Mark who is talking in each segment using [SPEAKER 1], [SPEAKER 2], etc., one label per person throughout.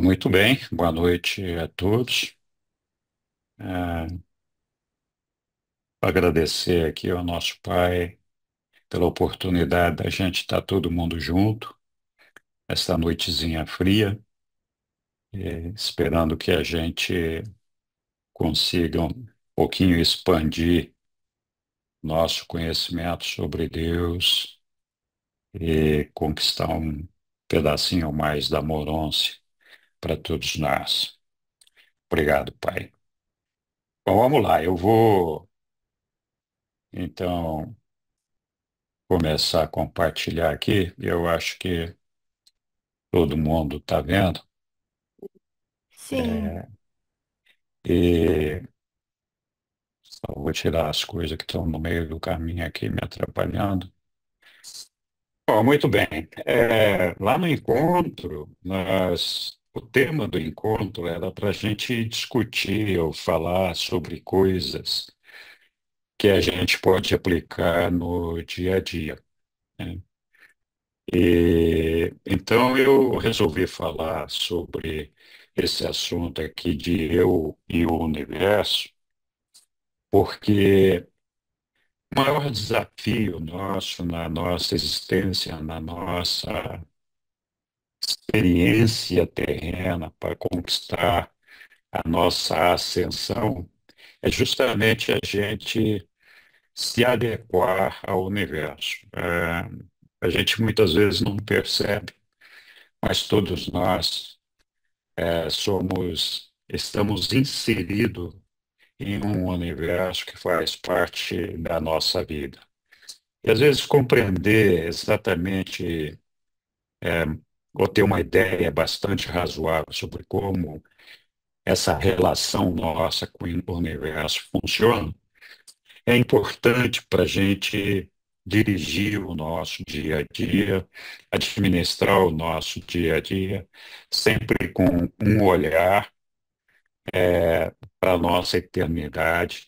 [SPEAKER 1] Muito bem, boa noite a todos. É, Agradecer aqui ao nosso Pai pela oportunidade da gente estar todo mundo junto, esta noitezinha fria, esperando que a gente consiga um pouquinho expandir nosso conhecimento sobre Deus e conquistar um pedacinho mais da morôncia para todos nós. Obrigado, Pai. Bom, vamos lá, eu vou então começar a compartilhar aqui. Eu acho que todo mundo está vendo.
[SPEAKER 2] Sim,
[SPEAKER 1] É, e só vou tirar as coisas que estão no meio do caminho aqui me atrapalhando. Bom, muito bem. Lá no encontro, o tema do encontro era para a gente discutir ou falar sobre coisas que a gente pode aplicar no dia a dia, né? E então eu resolvi falar sobre esse assunto aqui de eu e o universo, porque o maior desafio nosso na nossa existência, na nossa experiência terrena para conquistar a nossa ascensão é justamente a gente se adequar ao universo. A gente muitas vezes não percebe, mas todos nós estamos inseridos em um universo que faz parte da nossa vida. E às vezes compreender exatamente, ou ter uma ideia bastante razoável sobre como essa relação nossa com o universo funciona, é importante para a gente dirigir o nosso dia a dia, administrar o nosso dia a dia, sempre com um olhar para a nossa eternidade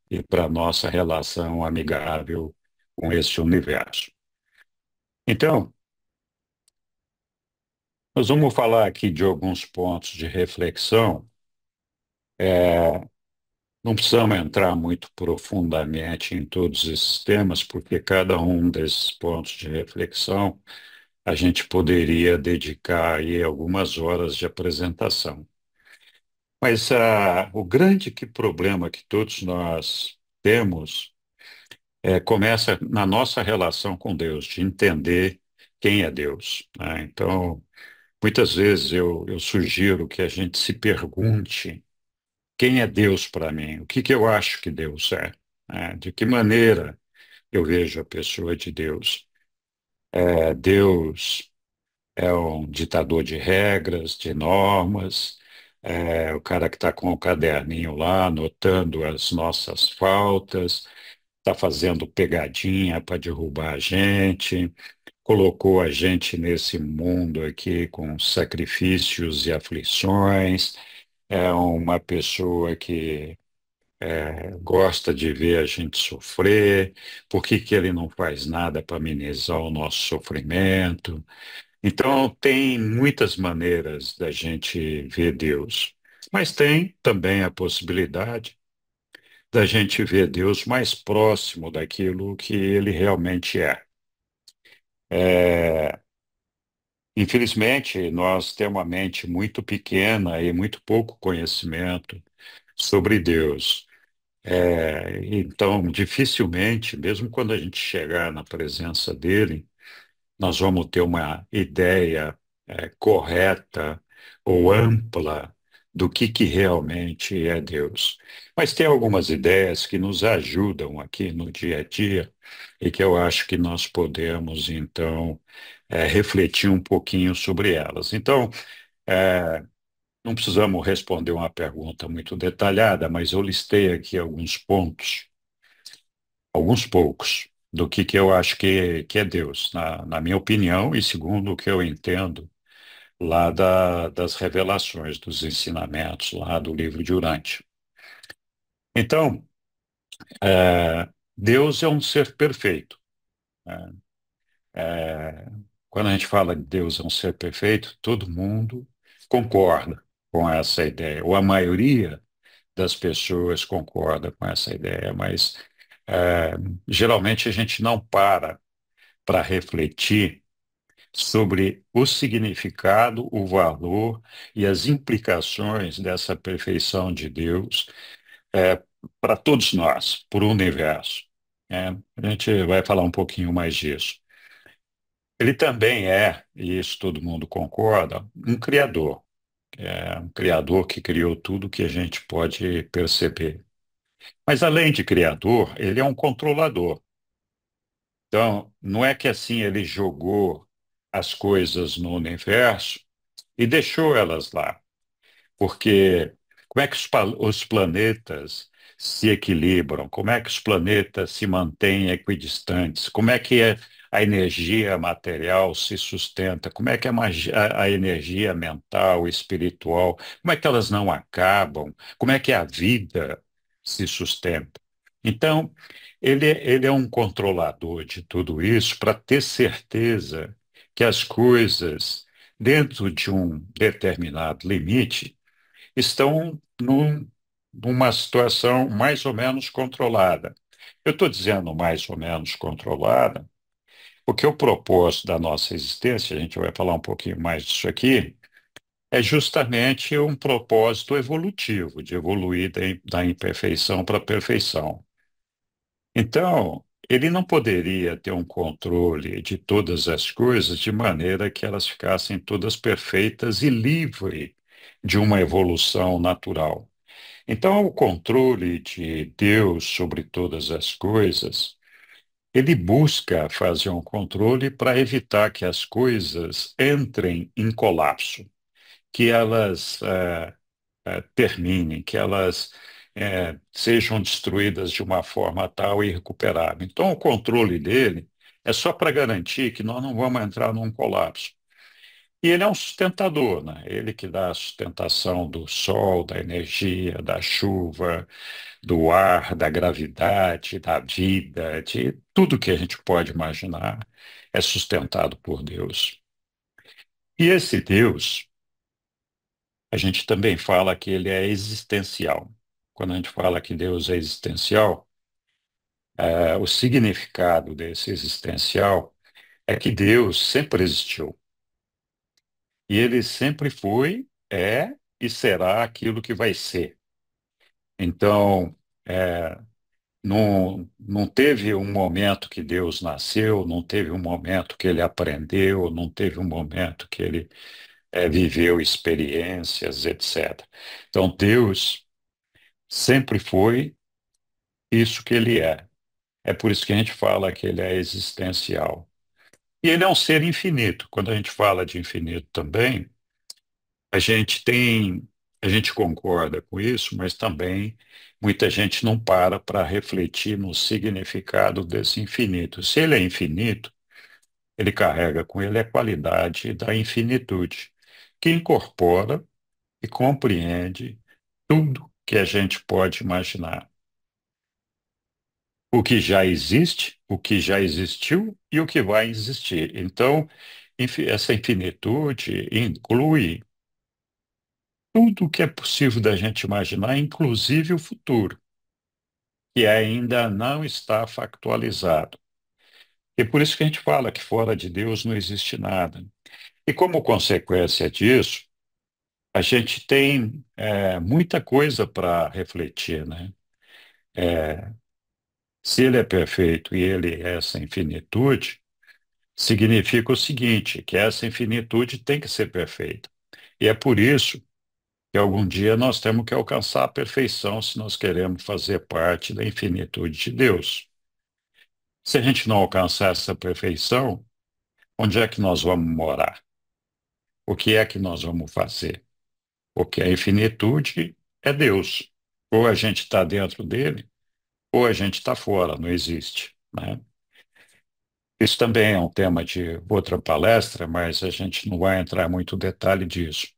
[SPEAKER 1] e para a nossa relação amigável com esse universo. Então, nós vamos falar aqui de alguns pontos de reflexão. Não precisamos entrar muito profundamente em todos esses temas, porque cada um desses pontos de reflexão a gente poderia dedicar aí algumas horas de apresentação. Mas o grande problema que todos nós temos começa na nossa relação com Deus, de entender quem é Deus, né? Então, muitas vezes eu sugiro que a gente se pergunte quem é Deus para mim, o que que eu acho que Deus é, né? De que maneira eu vejo a pessoa de Deus. Deus é um ditador de regras, de normas, o cara que está com o caderninho lá, anotando as nossas faltas, está fazendo pegadinha para derrubar a gente, colocou a gente nesse mundo aqui com sacrifícios e aflições, é uma pessoa que gosta de ver a gente sofrer, por que que ele não faz nada para amenizar o nosso sofrimento? Então, tem muitas maneiras da gente ver Deus, mas tem também a possibilidade da gente ver Deus mais próximo daquilo que ele realmente é. É, Infelizmente, nós temos uma mente muito pequena e muito pouco conhecimento sobre Deus. Então, dificilmente, mesmo quando a gente chegar na presença dele, nós vamos ter uma ideia, correta ou ampla do que realmente é Deus. Mas tem algumas ideias que nos ajudam aqui no dia a dia e que eu acho que nós podemos, então, refletir um pouquinho sobre elas. Então, é, não precisamos responder uma pergunta muito detalhada, mas eu listei aqui alguns pontos, alguns poucos, do que eu acho que é Deus, na minha opinião, e segundo o que eu entendo lá das revelações, dos ensinamentos lá do livro de Urântia. Então, Deus é um ser perfeito, né? É, Quando a gente fala de Deus é um ser perfeito, todo mundo concorda com essa ideia, ou a maioria das pessoas concorda com essa ideia, mas é, geralmente a gente não para refletir sobre o significado, o valor e as implicações dessa perfeição de Deus é, para todos nós, para o universo. Né? A gente vai falar um pouquinho mais disso. Ele também é, e isso todo mundo concorda, um criador. É um criador que criou tudo que a gente pode perceber. Mas além de criador, ele é um controlador. Então, não é que assim ele jogou as coisas no universo e deixou elas lá. Porque como é que os planetas se equilibram? Como é que os planetas se mantêm equidistantes? Como é que a energia material se sustenta? Como é que a energia mental, espiritual, como é que elas não acabam? Como é que a vida se sustenta? Então, ele é um controlador de tudo isso para ter certeza que as coisas, dentro de um determinado limite, estão numa situação mais ou menos controlada. Eu estou dizendo mais ou menos controlada, porque o propósito da nossa existência, a gente vai falar um pouquinho mais disso aqui, é justamente um propósito evolutivo, de evoluir da imperfeição para a perfeição. Então, ele não poderia ter um controle de todas as coisas de maneira que elas ficassem todas perfeitas e livre de uma evolução natural. Então, o controle de Deus sobre todas as coisas, ele busca fazer um controle para evitar que as coisas entrem em colapso, que elas terminem, que elas sejam destruídas de uma forma tal e irrecuperável. Então, o controle dele é só para garantir que nós não vamos entrar num colapso. E ele é um sustentador, né? Ele que dá a sustentação do sol, da energia, da chuva, do ar, da gravidade, da vida, de tudo que a gente pode imaginar, é sustentado por Deus. E esse Deus, a gente também fala que ele é existencial. Quando a gente fala que Deus é existencial, o significado desse existencial é que Deus sempre existiu. E ele sempre foi, é e será aquilo que vai ser. Então, é, não teve um momento que Deus nasceu, não teve um momento que ele aprendeu, não teve um momento que ele viveu experiências, etc. Então, Deus sempre foi isso que ele é. É por isso que a gente fala que ele é existencial. E ele é um ser infinito. Quando a gente fala de infinito também, a gente tem, a gente concorda com isso, mas também muita gente não para refletir no significado desse infinito. Se ele é infinito, ele carrega com ele a qualidade da infinitude, que incorpora e compreende tudo que a gente pode imaginar. O que já existe, o que já existiu e o que vai existir. Então, essa infinitude inclui tudo o que é possível da gente imaginar, inclusive o futuro, que ainda não está factualizado. E por isso que a gente fala que fora de Deus não existe nada. E como consequência disso, a gente tem muita coisa para refletir, né? Se ele é perfeito e ele é essa infinitude, significa o seguinte, que essa infinitude tem que ser perfeita. E é por isso que algum dia nós temos que alcançar a perfeição se nós queremos fazer parte da infinitude de Deus. Se a gente não alcançar essa perfeição, onde é que nós vamos morar? O que é que nós vamos fazer? Porque a infinitude é Deus. Ou a gente está dentro dele, ou a gente está fora, não existe, né? Isso também é um tema de outra palestra, mas a gente não vai entrar muito em detalhe disso.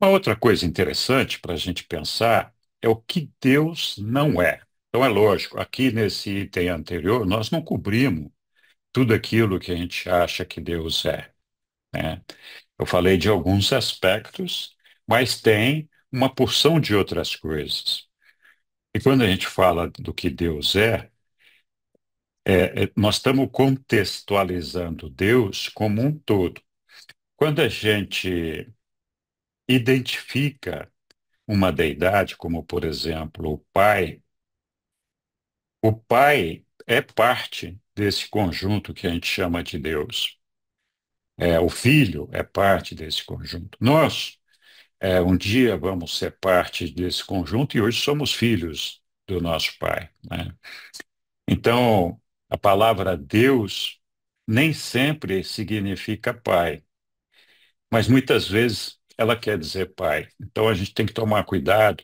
[SPEAKER 1] Uma outra coisa interessante para a gente pensar é o que Deus não é. Então, é lógico, aqui nesse item anterior, nós não cobrimos tudo aquilo que a gente acha que Deus é, né? Eu falei de alguns aspectos, mas tem uma porção de outras coisas. E quando a gente fala do que Deus nós estamos contextualizando Deus como um todo. Quando a gente identifica uma deidade, como por exemplo o Pai é parte desse conjunto que a gente chama de Deus. O Filho é parte desse conjunto. Nós, um dia vamos ser parte desse conjunto e hoje somos filhos do nosso Pai, né? Então, a palavra Deus nem sempre significa Pai, mas muitas vezes ela quer dizer Pai. Então, a gente tem que tomar cuidado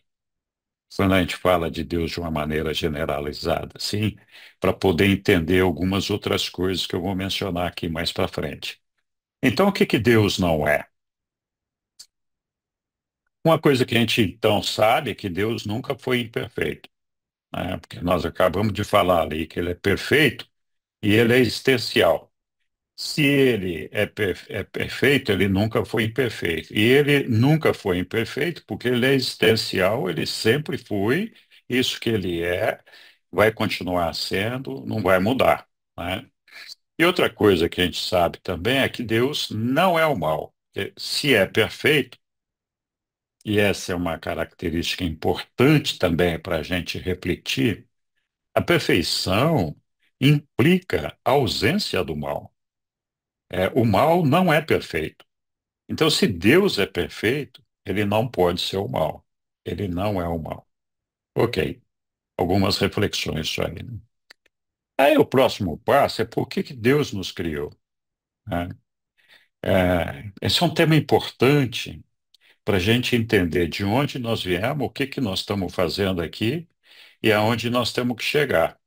[SPEAKER 1] quando a gente fala de Deus de uma maneira generalizada, sim, para poder entender algumas outras coisas que eu vou mencionar aqui mais para frente. Então, o que que Deus não é? Uma coisa que a gente então sabe é que Deus nunca foi imperfeito, né? Porque nós acabamos de falar ali que ele é perfeito e ele é existencial. Se ele é perfeito, ele nunca foi imperfeito. E ele nunca foi imperfeito porque ele é existencial, ele sempre foi, isso que ele vai continuar sendo, não vai mudar, né? E outra coisa que a gente sabe também é que Deus não é o mal. Se é perfeito, e essa é uma característica importante também para a gente refletir, a perfeição implica a ausência do mal. O mal não é perfeito. Então, se Deus é perfeito, ele não pode ser o mal. Ele não é o mal. Ok, algumas reflexões só aí, né? Aí o próximo passo é por que que Deus nos criou, né? Esse é um tema importante para a gente entender de onde nós viemos, o que que nós estamos fazendo aqui e aonde nós temos que chegar.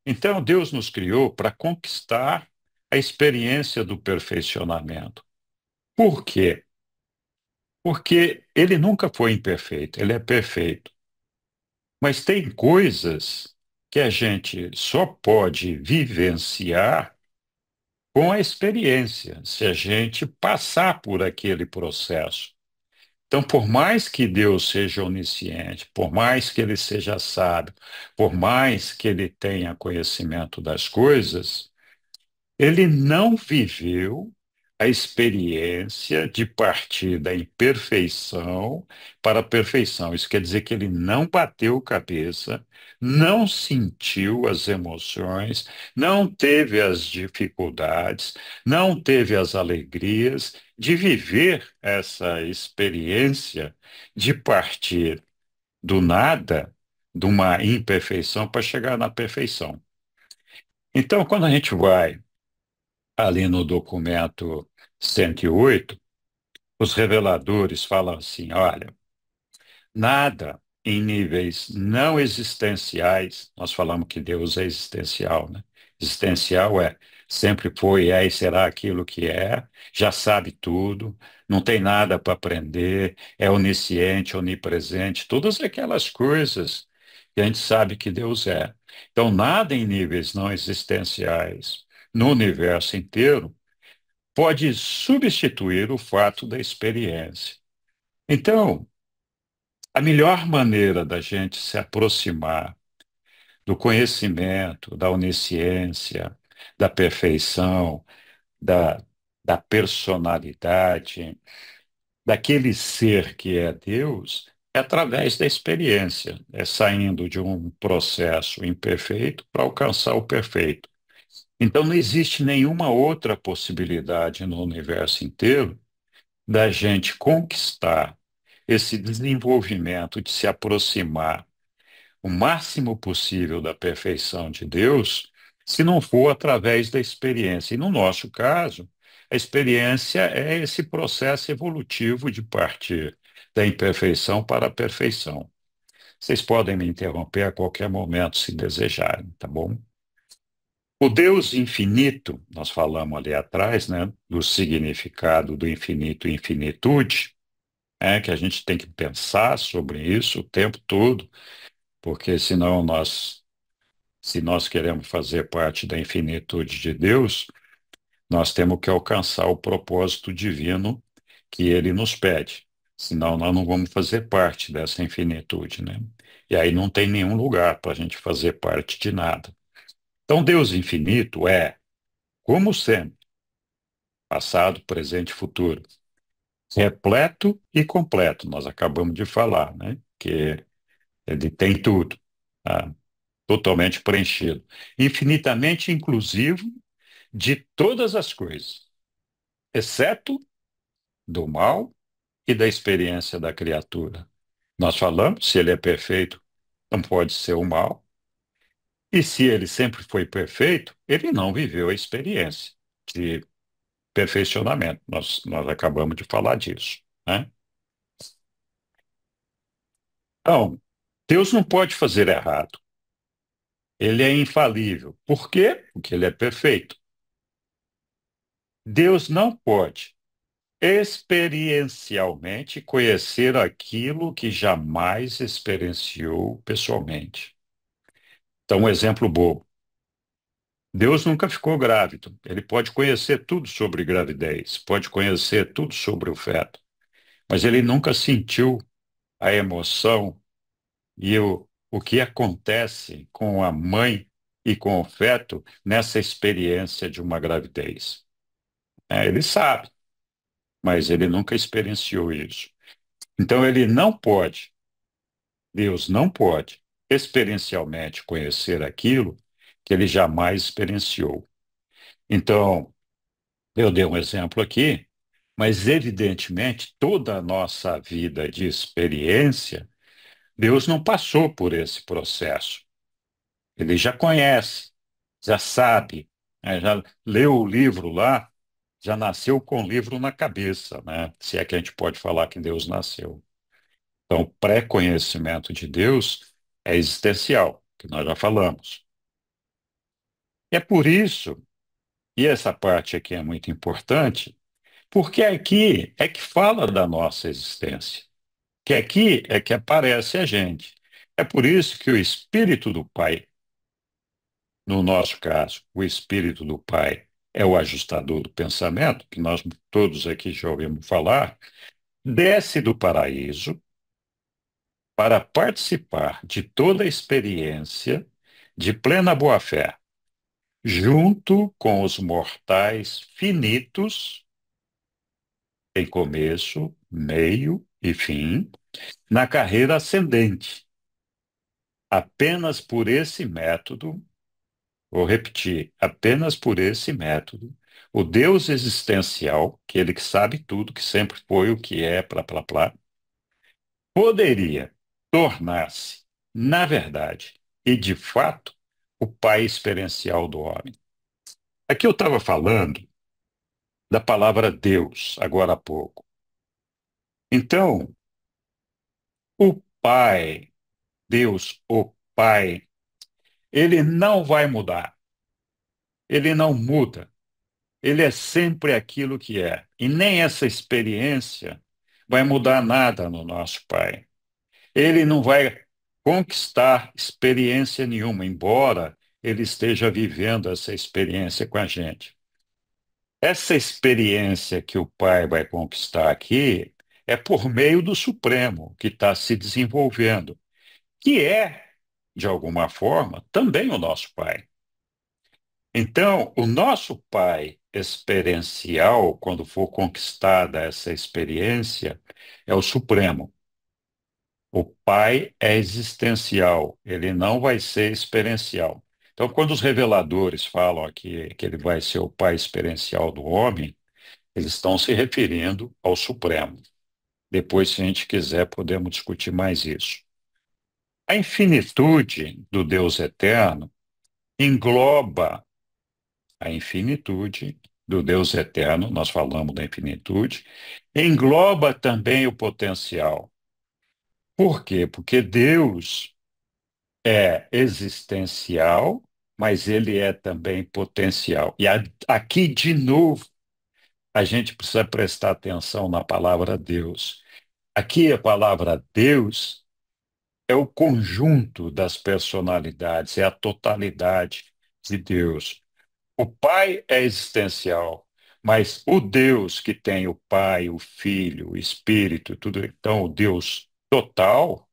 [SPEAKER 1] Então, Deus nos criou para conquistar a experiência do perfeccionamento. Por quê? Porque ele nunca foi imperfeito, ele é perfeito. Mas tem coisas que a gente só pode vivenciar com a experiência, se a gente passar por aquele processo. Então, por mais que Deus seja onisciente, por mais que ele seja sábio, por mais que ele tenha conhecimento das coisas, ele não viveu a experiência de partir da imperfeição para a perfeição. Isso quer dizer que ele não bateu cabeça, não sentiu as emoções, não teve as dificuldades, não teve as alegrias de viver essa experiência de partir do nada, de uma imperfeição para chegar na perfeição. Então, quando a gente vai ali no documento 108, os reveladores falam assim: olha, nada em níveis não existenciais, nós falamos que Deus é existencial, né? Existencial sempre foi, é e será aquilo que é, já sabe tudo, não tem nada para aprender, é onisciente, onipresente, todas aquelas coisas que a gente sabe que Deus é. Então, nada em níveis não existenciais no universo inteiro pode substituir o fato da experiência. Então, a melhor maneira da gente se aproximar do conhecimento, da onisciência, da perfeição, da, da personalidade, daquele ser que é Deus, é através da experiência, é saindo de um processo imperfeito para alcançar o perfeito. Então, não existe nenhuma outra possibilidade no universo inteiro da gente conquistar esse desenvolvimento de se aproximar o máximo possível da perfeição de Deus, se não for através da experiência. E no nosso caso, a experiência é esse processo evolutivo de partir da imperfeição para a perfeição. Vocês podem me interromper a qualquer momento, se desejarem, tá bom? O Deus infinito, nós falamos ali atrás, né, do significado do infinito e infinitude, que a gente tem que pensar sobre isso o tempo todo, porque senão se nós queremos fazer parte da infinitude de Deus, nós temos que alcançar o propósito divino que ele nos pede. Senão nós não vamos fazer parte dessa infinitude, né? E aí não tem nenhum lugar para a gente fazer parte de nada. Então, Deus infinito é, como sempre, passado, presente e futuro, repleto e completo. Nós acabamos de falar, né? Que ele tem tudo, tá? Totalmente preenchido. Infinitamente inclusivo de todas as coisas, exceto do mal e da experiência da criatura. Nós falamos, se ele é perfeito, não pode ser o mal. E se ele sempre foi perfeito, ele não viveu a experiência de perfeccionamento. Nós acabamos de falar disso, né? Então, Deus não pode fazer errado. Ele é infalível. Por quê? Porque ele é perfeito. Deus não pode experiencialmente conhecer aquilo que jamais experienciou pessoalmente. Então, um exemplo bobo. Deus nunca ficou grávido. Ele pode conhecer tudo sobre gravidez, pode conhecer tudo sobre o feto, mas ele nunca sentiu a emoção e o que acontece com a mãe e com o feto nessa experiência de uma gravidez. Ele sabe, mas ele nunca experienciou isso. Então ele não pode, Deus não pode experiencialmente conhecer aquilo que ele jamais experienciou. Então, eu dei um exemplo aqui, mas evidentemente toda a nossa vida de experiência, Deus não passou por esse processo. Ele já conhece, já sabe, né? Já leu o livro lá, já nasceu com o livro na cabeça, né? Se é que a gente pode falar que Deus nasceu. Então, o pré-conhecimento de Deus é existencial, que nós já falamos. E é por isso, e essa parte aqui é muito importante, porque aqui é que fala da nossa existência, que aqui é que aparece a gente. É por isso que o Espírito do Pai, no nosso caso, o Espírito do Pai é o ajustador do pensamento, que nós todos aqui já ouvimos falar, desce do paraíso para participar de toda a experiência de plena boa-fé, junto com os mortais finitos, em começo, meio e fim, na carreira ascendente. Apenas por esse método, vou repetir, apenas por esse método, o Deus existencial, aquele que sabe tudo, que sempre foi o que é, plá, plá, plá, poderia tornar-se, na verdade e de fato, o pai experiencial do homem. Aqui eu estava falando da palavra Deus, agora há pouco. Então, o Pai, Deus, o Pai, ele não vai mudar, ele não muda, ele é sempre aquilo que é. E nem essa experiência vai mudar nada no nosso Pai. Ele não vai conquistar experiência nenhuma, embora ele esteja vivendo essa experiência com a gente. Essa experiência que o Pai vai conquistar aqui é por meio do Supremo, que está se desenvolvendo, que é, de alguma forma, também o nosso Pai. Então, o nosso Pai experiencial, quando for conquistada essa experiência, é o Supremo. O Pai é existencial, ele não vai ser experiencial. Então, quando os reveladores falam aqui que ele vai ser o Pai experiencial do homem, eles estão se referindo ao Supremo. Depois, se a gente quiser, podemos discutir mais isso. A infinitude do Deus eterno engloba a infinitude do Deus eterno, nós falamos da infinitude, engloba também o potencial. Por quê? Porque Deus é existencial, mas ele é também potencial. E aqui, de novo, a gente precisa prestar atenção na palavra Deus. Aqui a palavra Deus é o conjunto das personalidades, é a totalidade de Deus. O Pai é existencial, Mas o Deus que tem o Pai, o Filho, o Espírito, tudo, então o Deus total,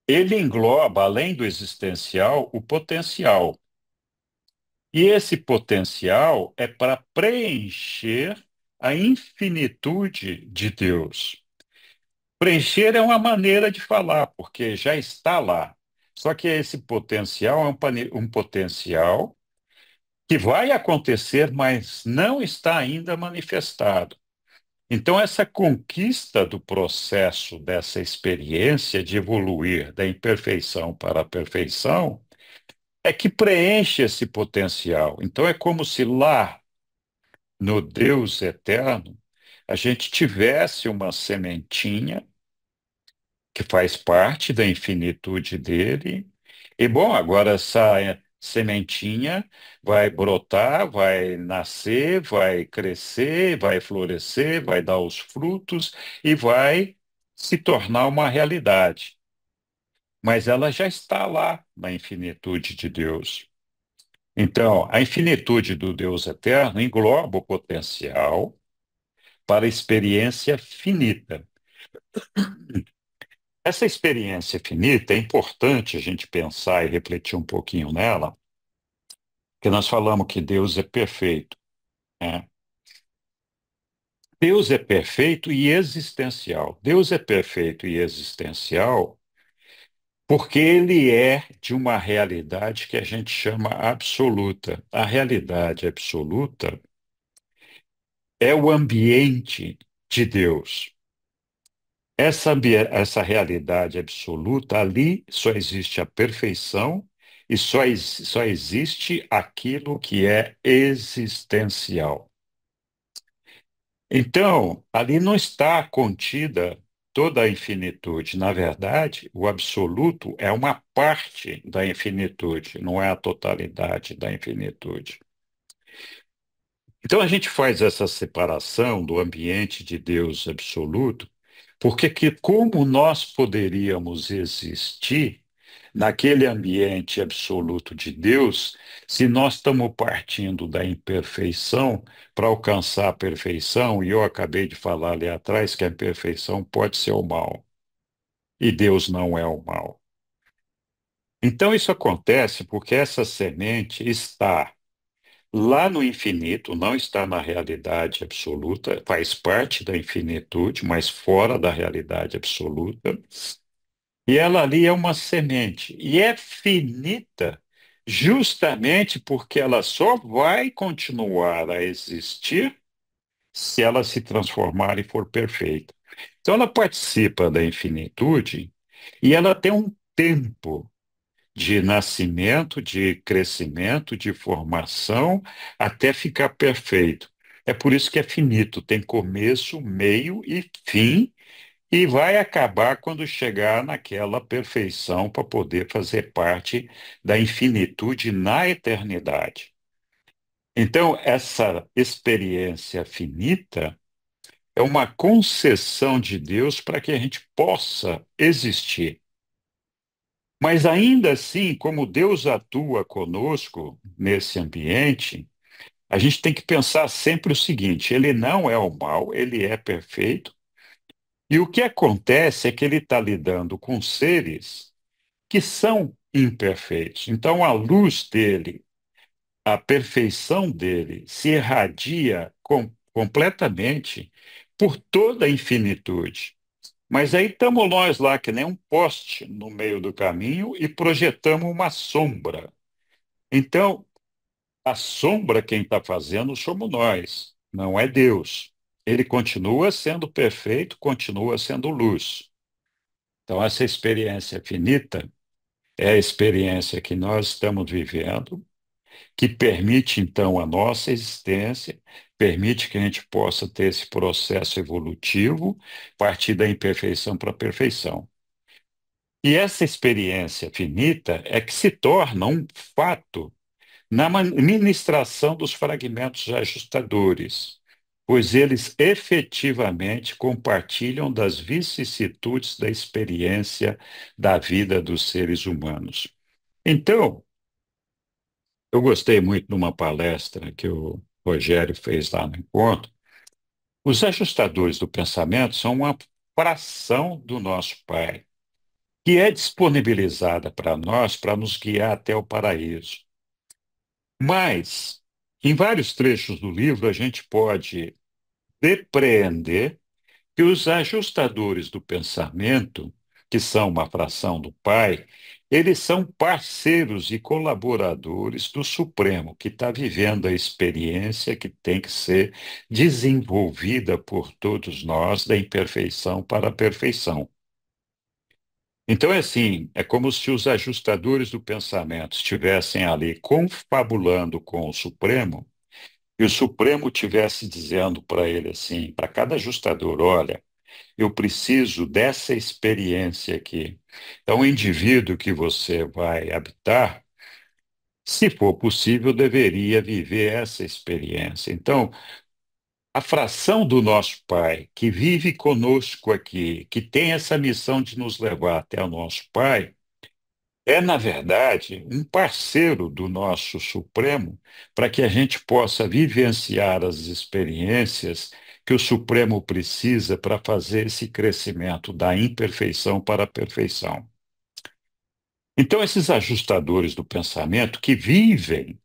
[SPEAKER 1] ele engloba, além do existencial, o potencial. E esse potencial é para preencher a infinitude de Deus. Preencher é uma maneira de falar, porque já está lá. Só que esse potencial é um potencial que vai acontecer, mas não está ainda manifestado. Então, essa conquista do processo, dessa experiência de evoluir da imperfeição para a perfeição, é que preenche esse potencial. Então, é como se lá, no Deus eterno, a gente tivesse uma sementinha que faz parte da infinitude dele. E bom, agora essa sementinha vai brotar, vai nascer, vai crescer, vai florescer, vai dar os frutos e vai se tornar uma realidade. Mas ela já está lá na infinitude de Deus. Então, a infinitude do Deus eterno engloba o potencial para a experiência finita. Essa experiência finita é importante a gente pensar e refletir um pouquinho nela, porque nós falamos que Deus é perfeito, né? Deus é perfeito e existencial. Deus é perfeito e existencial porque ele é de uma realidade que a gente chama absoluta. A realidade absoluta é o ambiente de Deus. Essa realidade absoluta, ali só existe a perfeição e só existe aquilo que é existencial. Então, ali não está contida toda a infinitude. Na verdade, o absoluto é uma parte da infinitude, não é a totalidade da infinitude. Então, a gente faz essa separação do ambiente de Deus absoluto, porque como nós poderíamos existir naquele ambiente absoluto de Deus se nós estamos partindo da imperfeição para alcançar a perfeição? E eu acabei de falar ali atrás que a imperfeição pode ser o mal, e Deus não é o mal. Então, isso acontece porque essa semente está lá no infinito, não está na realidade absoluta, faz parte da infinitude, mas fora da realidade absoluta. E ela ali é uma semente. E é finita justamente porque ela só vai continuar a existir se ela se transformar e for perfeita. Então ela participa da infinitude e ela tem um tempo de nascimento, de crescimento, de formação, até ficar perfeito. É por isso que é finito, tem começo, meio e fim, e vai acabar quando chegar naquela perfeição para poder fazer parte da infinitude na eternidade. Então, essa experiência finita é uma concessão de Deus para que a gente possa existir. Mas ainda assim, como Deus atua conosco nesse ambiente, a gente tem que pensar sempre o seguinte: ele não é o mal, ele é perfeito. E o que acontece é que ele está lidando com seres que são imperfeitos. Então, a luz dele, a perfeição dele, se irradia completamente por toda a infinitude. Mas aí estamos nós lá, que nem um poste no meio do caminho, e projetamos uma sombra. Então, a sombra quem está fazendo somos nós, não é Deus. Ele continua sendo perfeito, continua sendo luz. Então, essa experiência finita é a experiência que nós estamos vivendo, que permite, então, a nossa existência, permite que a gente possa ter esse processo evolutivo, partir da imperfeição para a perfeição. E essa experiência finita é que se torna um fato na ministração dos fragmentos ajustadores, pois eles efetivamente compartilham das vicissitudes da experiência da vida dos seres humanos. Então, eu gostei muito de uma palestra que eu Rogério fez lá no encontro, os ajustadores do pensamento são uma fração do nosso Pai, que é disponibilizada para nós para nos guiar até o paraíso. Mas, em vários trechos do livro, a gente pode depreender que os ajustadores do pensamento, que são uma fração do Pai, eles são parceiros e colaboradores do Supremo, que está vivendo a experiência que tem que ser desenvolvida por todos nós, da imperfeição para a perfeição. Então, é assim, é como se os ajustadores do pensamento estivessem ali confabulando com o Supremo, e o Supremo estivesse dizendo para ele assim, para cada ajustador, olha, eu preciso dessa experiência aqui. Então, o indivíduo que você vai habitar, se for possível, deveria viver essa experiência. Então, a fração do nosso Pai, que vive conosco aqui, que tem essa missão de nos levar até o nosso Pai, é, na verdade, um parceiro do nosso Supremo para que a gente possa vivenciar as experiências que o Supremo precisa para fazer esse crescimento da imperfeição para a perfeição. Então, esses ajustadores do pensamento que vivem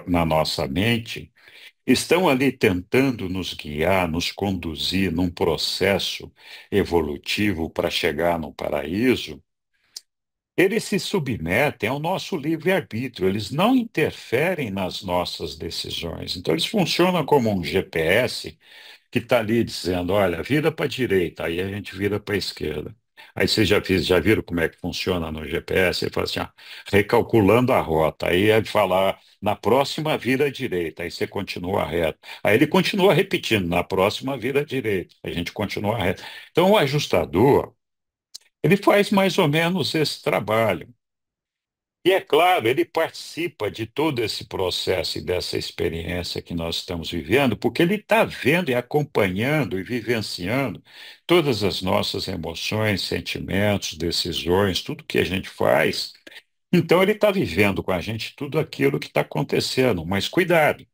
[SPEAKER 1] na nossa mente estão ali tentando nos guiar, nos conduzir num processo evolutivo para chegar no paraíso. Eles se submetem ao nosso livre-arbítrio, eles não interferem nas nossas decisões. Então, eles funcionam como um GPS que está ali dizendo: olha, vira para a direita, aí a gente vira para a esquerda. Aí vocês já viram como é que funciona no GPS? Ele fala assim: recalculando a rota. Aí ele fala: na próxima vira à direita, aí você continua reto. Aí ele continua repetindo: na próxima vira à direita, a gente continua reto. Então, o ajustador. Ele faz mais ou menos esse trabalho. E é claro, ele participa de todo esse processo e dessa experiência que nós estamos vivendo, porque ele está vendo e acompanhando e vivenciando todas as nossas emoções, sentimentos, decisões, tudo que a gente faz. Então, ele está vivendo com a gente tudo aquilo que está acontecendo. Mas cuidado,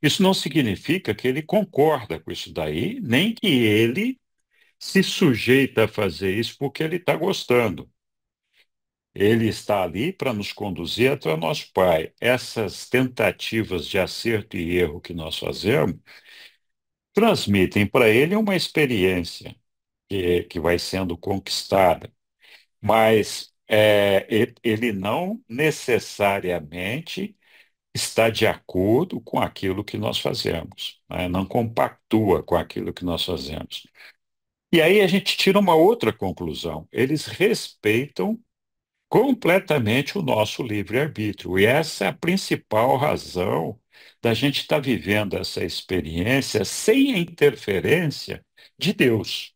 [SPEAKER 1] isso não significa que ele concorda com isso daí, nem que ele se sujeita a fazer isso porque ele está gostando. Ele está ali para nos conduzir até o nosso Pai. Essas tentativas de acerto e erro que nós fazemos transmitem para ele uma experiência que vai sendo conquistada, mas ele não necessariamente está de acordo com aquilo que nós fazemos, né? Não compactua com aquilo que nós fazemos. E aí a gente tira uma outra conclusão. Eles respeitam completamente o nosso livre-arbítrio. E essa é a principal razão da gente estar vivendo essa experiência sem a interferência de Deus,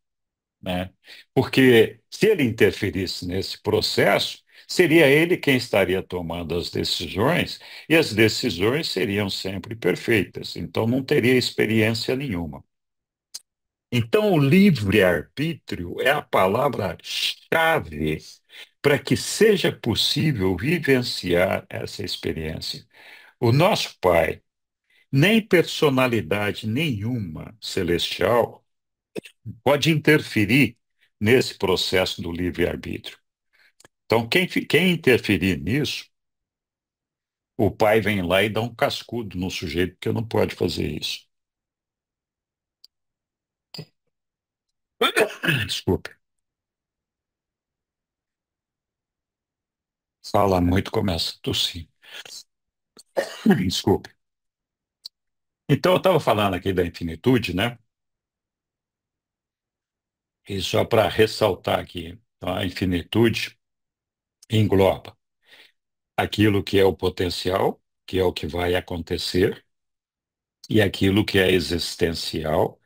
[SPEAKER 1] né? Porque se ele interferisse nesse processo, seria ele quem estaria tomando as decisões, e as decisões seriam sempre perfeitas, então não teria experiência nenhuma. Então, o livre-arbítrio é a palavra-chave para que seja possível vivenciar essa experiência. O nosso Pai, nem personalidade nenhuma celestial, pode interferir nesse processo do livre-arbítrio. Então, quem interferir nisso, o pai vem lá e dá um cascudo no sujeito que não pode fazer isso. Desculpe. Fala muito, começa a tossir. Desculpe. Então, eu estava falando aqui da infinitude, né? E só para ressaltar aqui, então, a infinitude engloba aquilo que é o potencial, que é o que vai acontecer, e aquilo que é existencial,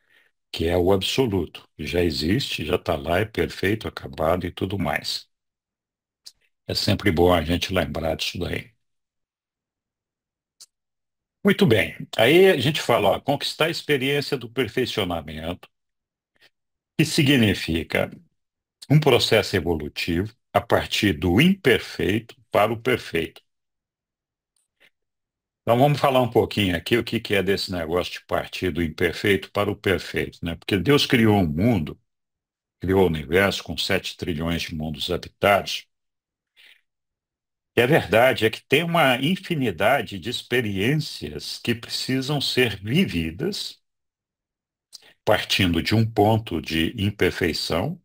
[SPEAKER 1] que é o absoluto. Já existe, já está lá, é perfeito, acabado e tudo mais. É sempre bom a gente lembrar disso daí. Muito bem. Aí a gente fala, ó, conquistar a experiência do perfeccionamento, que significa um processo evolutivo a partir do imperfeito para o perfeito. Então vamos falar um pouquinho aqui o que que é desse negócio de partir do imperfeito para o perfeito, né? Porque Deus criou um mundo, criou o universo com 7 trilhões de mundos habitados. E a verdade é que tem uma infinidade de experiências que precisam ser vividas, partindo de um ponto de imperfeição,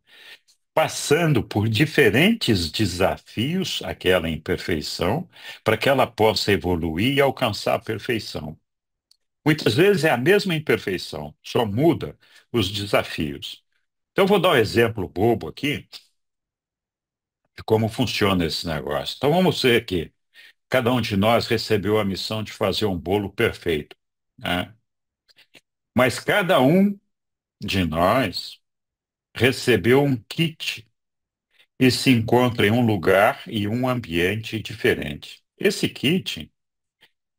[SPEAKER 1] passando por diferentes desafios, aquela imperfeição, para que ela possa evoluir e alcançar a perfeição. Muitas vezes é a mesma imperfeição, só muda os desafios. Então, eu vou dar um exemplo bobo aqui de como funciona esse negócio. Então, vamos dizer que cada um de nós recebeu a missão de fazer um bolo perfeito, né? Mas cada um de nós recebeu um kit e se encontra em um lugar e um ambiente diferente. Esse kit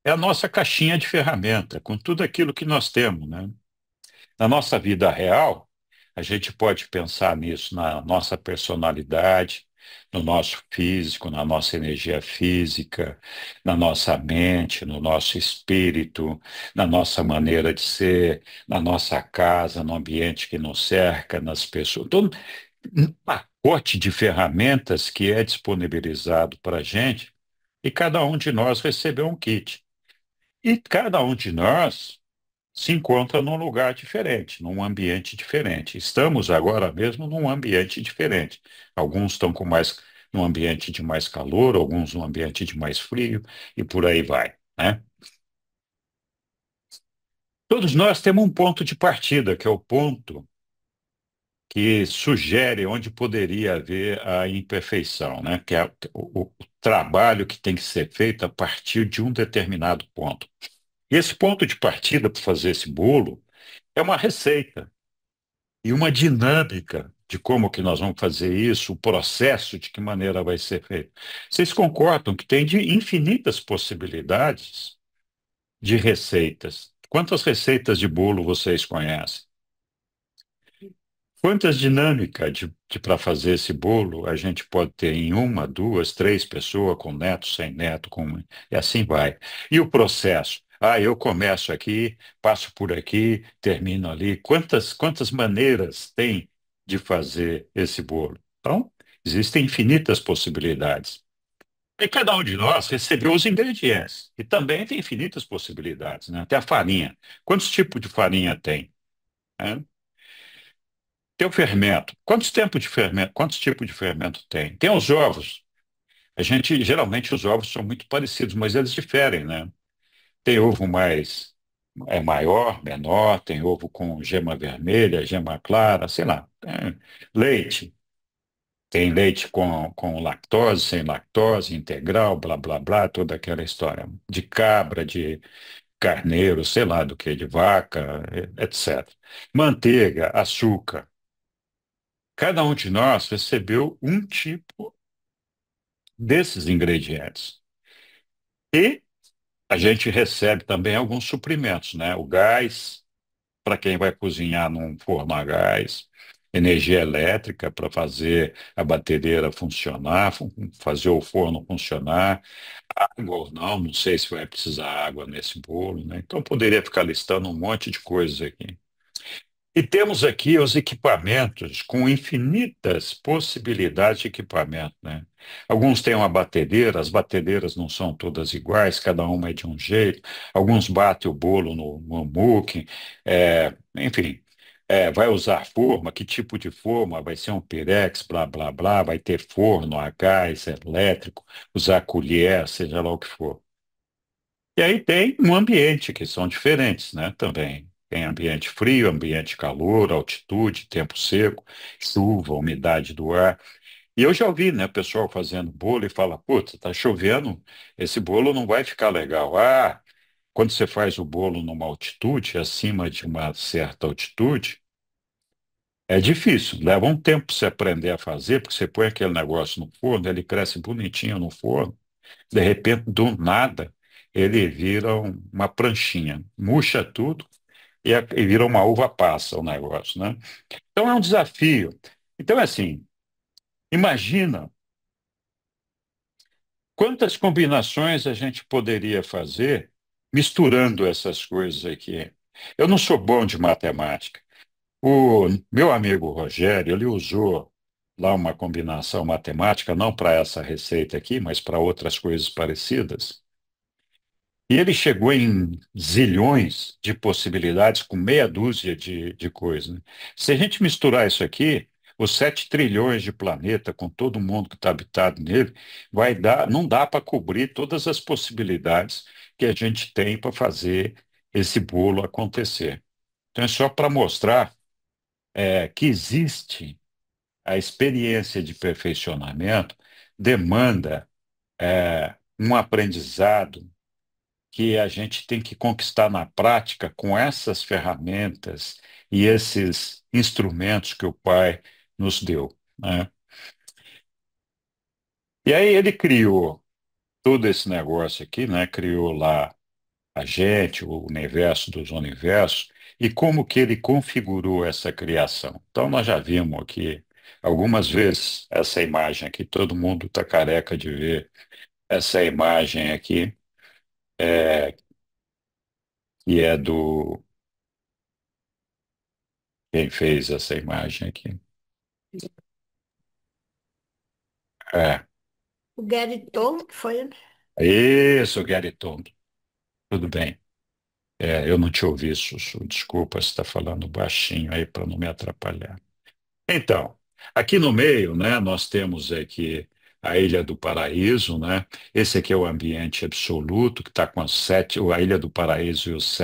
[SPEAKER 1] é a nossa caixinha de ferramenta, com tudo aquilo que nós temos, né? Na nossa vida real, a gente pode pensar nisso na nossa personalidade, no nosso físico, na nossa energia física, na nossa mente, no nosso espírito, na nossa maneira de ser, na nossa casa, no ambiente que nos cerca, nas pessoas. Todo um pacote de ferramentas que é disponibilizado para a gente e cada um de nós recebeu um kit. E cada um de nós se encontra num lugar diferente, num ambiente diferente. Estamos agora mesmo num ambiente diferente. Alguns estão com mais num ambiente de mais calor, alguns num ambiente de mais frio e por aí vai, né? Todos nós temos um ponto de partida, que é o ponto que sugere onde poderia haver a imperfeição, né? Que é o trabalho que tem que ser feito a partir de um determinado ponto. E esse ponto de partida para fazer esse bolo é uma receita e uma dinâmica de como que nós vamos fazer isso, o processo de que maneira vai ser feito. Vocês concordam que tem de infinitas possibilidades de receitas? Quantas receitas de bolo vocês conhecem? Quantas dinâmicas de para fazer esse bolo a gente pode ter em uma, duas, três pessoas, com neto, sem neto, e assim vai. E o processo? Ah, eu começo aqui, passo por aqui, termino ali. Quantas maneiras tem de fazer esse bolo? Então, existem infinitas possibilidades. E cada um de nós recebeu os ingredientes. E também tem infinitas possibilidades, né? Tem a farinha. Quantos tipos de farinha tem? Né? Tem o fermento. Quantos tipos de fermento? Quantos tipos de fermento tem? Tem os ovos. A gente, geralmente, os ovos são muito parecidos, mas eles diferem, né? Tem ovo mais maior, menor, tem ovo com gema vermelha, gema clara, sei lá. Leite. Tem leite com lactose, sem lactose, integral, blá, blá, blá, toda aquela história. De cabra, de carneiro, sei lá do que, de vaca, etc. Manteiga, açúcar. Cada um de nós recebeu um tipo desses ingredientes. E a gente recebe também alguns suprimentos, né? O gás, para quem vai cozinhar num forno a gás, energia elétrica para fazer a batedeira funcionar, fazer o forno funcionar, água ou não, não sei se vai precisar água nesse bolo, né? Então poderia ficar listando um monte de coisas aqui. E temos aqui os equipamentos com infinitas possibilidades de equipamento, né? Alguns têm uma batedeira, as batedeiras não são todas iguais, cada uma é de um jeito. Alguns batem o bolo no muque, enfim. Vai usar forma, que tipo de forma? Vai ser um pirex, blá, blá, blá, vai ter forno a gás, elétrico, usar colher, seja lá o que for. E aí tem um ambiente, que são diferentes, né? Também. Tem ambiente frio, ambiente calor, altitude, tempo seco, chuva, umidade do ar. E eu já ouvi, né, o pessoal fazendo bolo e fala, putz, tá chovendo, esse bolo não vai ficar legal. Ah, quando você faz o bolo numa altitude, acima de uma certa altitude, é difícil, leva um tempo para você aprender a fazer, porque você põe aquele negócio no forno, ele cresce bonitinho no forno, de repente, do nada, ele vira uma pranchinha, murcha tudo e vira uma uva passa o negócio, né? Então é um desafio. Então, é assim, imagina quantas combinações a gente poderia fazer misturando essas coisas aqui. Eu não sou bom de matemática. O meu amigo Rogério, ele usou lá uma combinação matemática, não para essa receita aqui, mas para outras coisas parecidas. E ele chegou em zilhões de possibilidades com meia dúzia de coisas, né? Se a gente misturar isso aqui, os 7 trilhões de planeta, com todo mundo que está habitado nele, vai dar, não dá para cobrir todas as possibilidades que a gente tem para fazer esse bolo acontecer. Então, é só para mostrar que existe a experiência de perfeccionamento, demanda um aprendizado que a gente tem que conquistar na prática com essas ferramentas e esses instrumentos que o Pai nos deu, né? E aí ele criou todo esse negócio aqui, né? Criou lá a gente, o universo dos universos, e como que ele configurou essa criação. Então nós já vimos aqui algumas vezes essa imagem aqui, todo mundo está careca de ver essa imagem aqui, que é do quem fez essa imagem aqui. É,
[SPEAKER 2] O Gary Tom, que foi, né?
[SPEAKER 1] isso, Gary Tondo. Tudo bem. Eu não te ouvi, Sussu. Desculpa, você está falando baixinho aí para não me atrapalhar. Então, aqui no meio, né, nós temos aqui a Ilha do Paraíso, né? Esse aqui é o ambiente absoluto, que está com a Ilha do Paraíso e os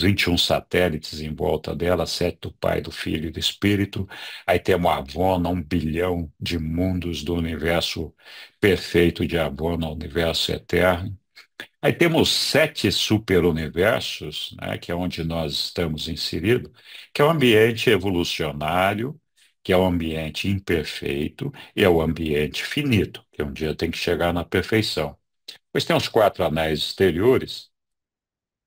[SPEAKER 1] 21 satélites em volta dela, sete do Pai, do Filho e do Espírito. Aí temos a Avona, 1 bilhão de mundos do universo perfeito de Avona, o universo eterno. Aí temos 7 superuniversos, né, que é onde nós estamos inseridos, que é o ambiente evolucionário, que é o ambiente imperfeito e é o ambiente finito, que um dia tem que chegar na perfeição. Depois tem os 4 anéis exteriores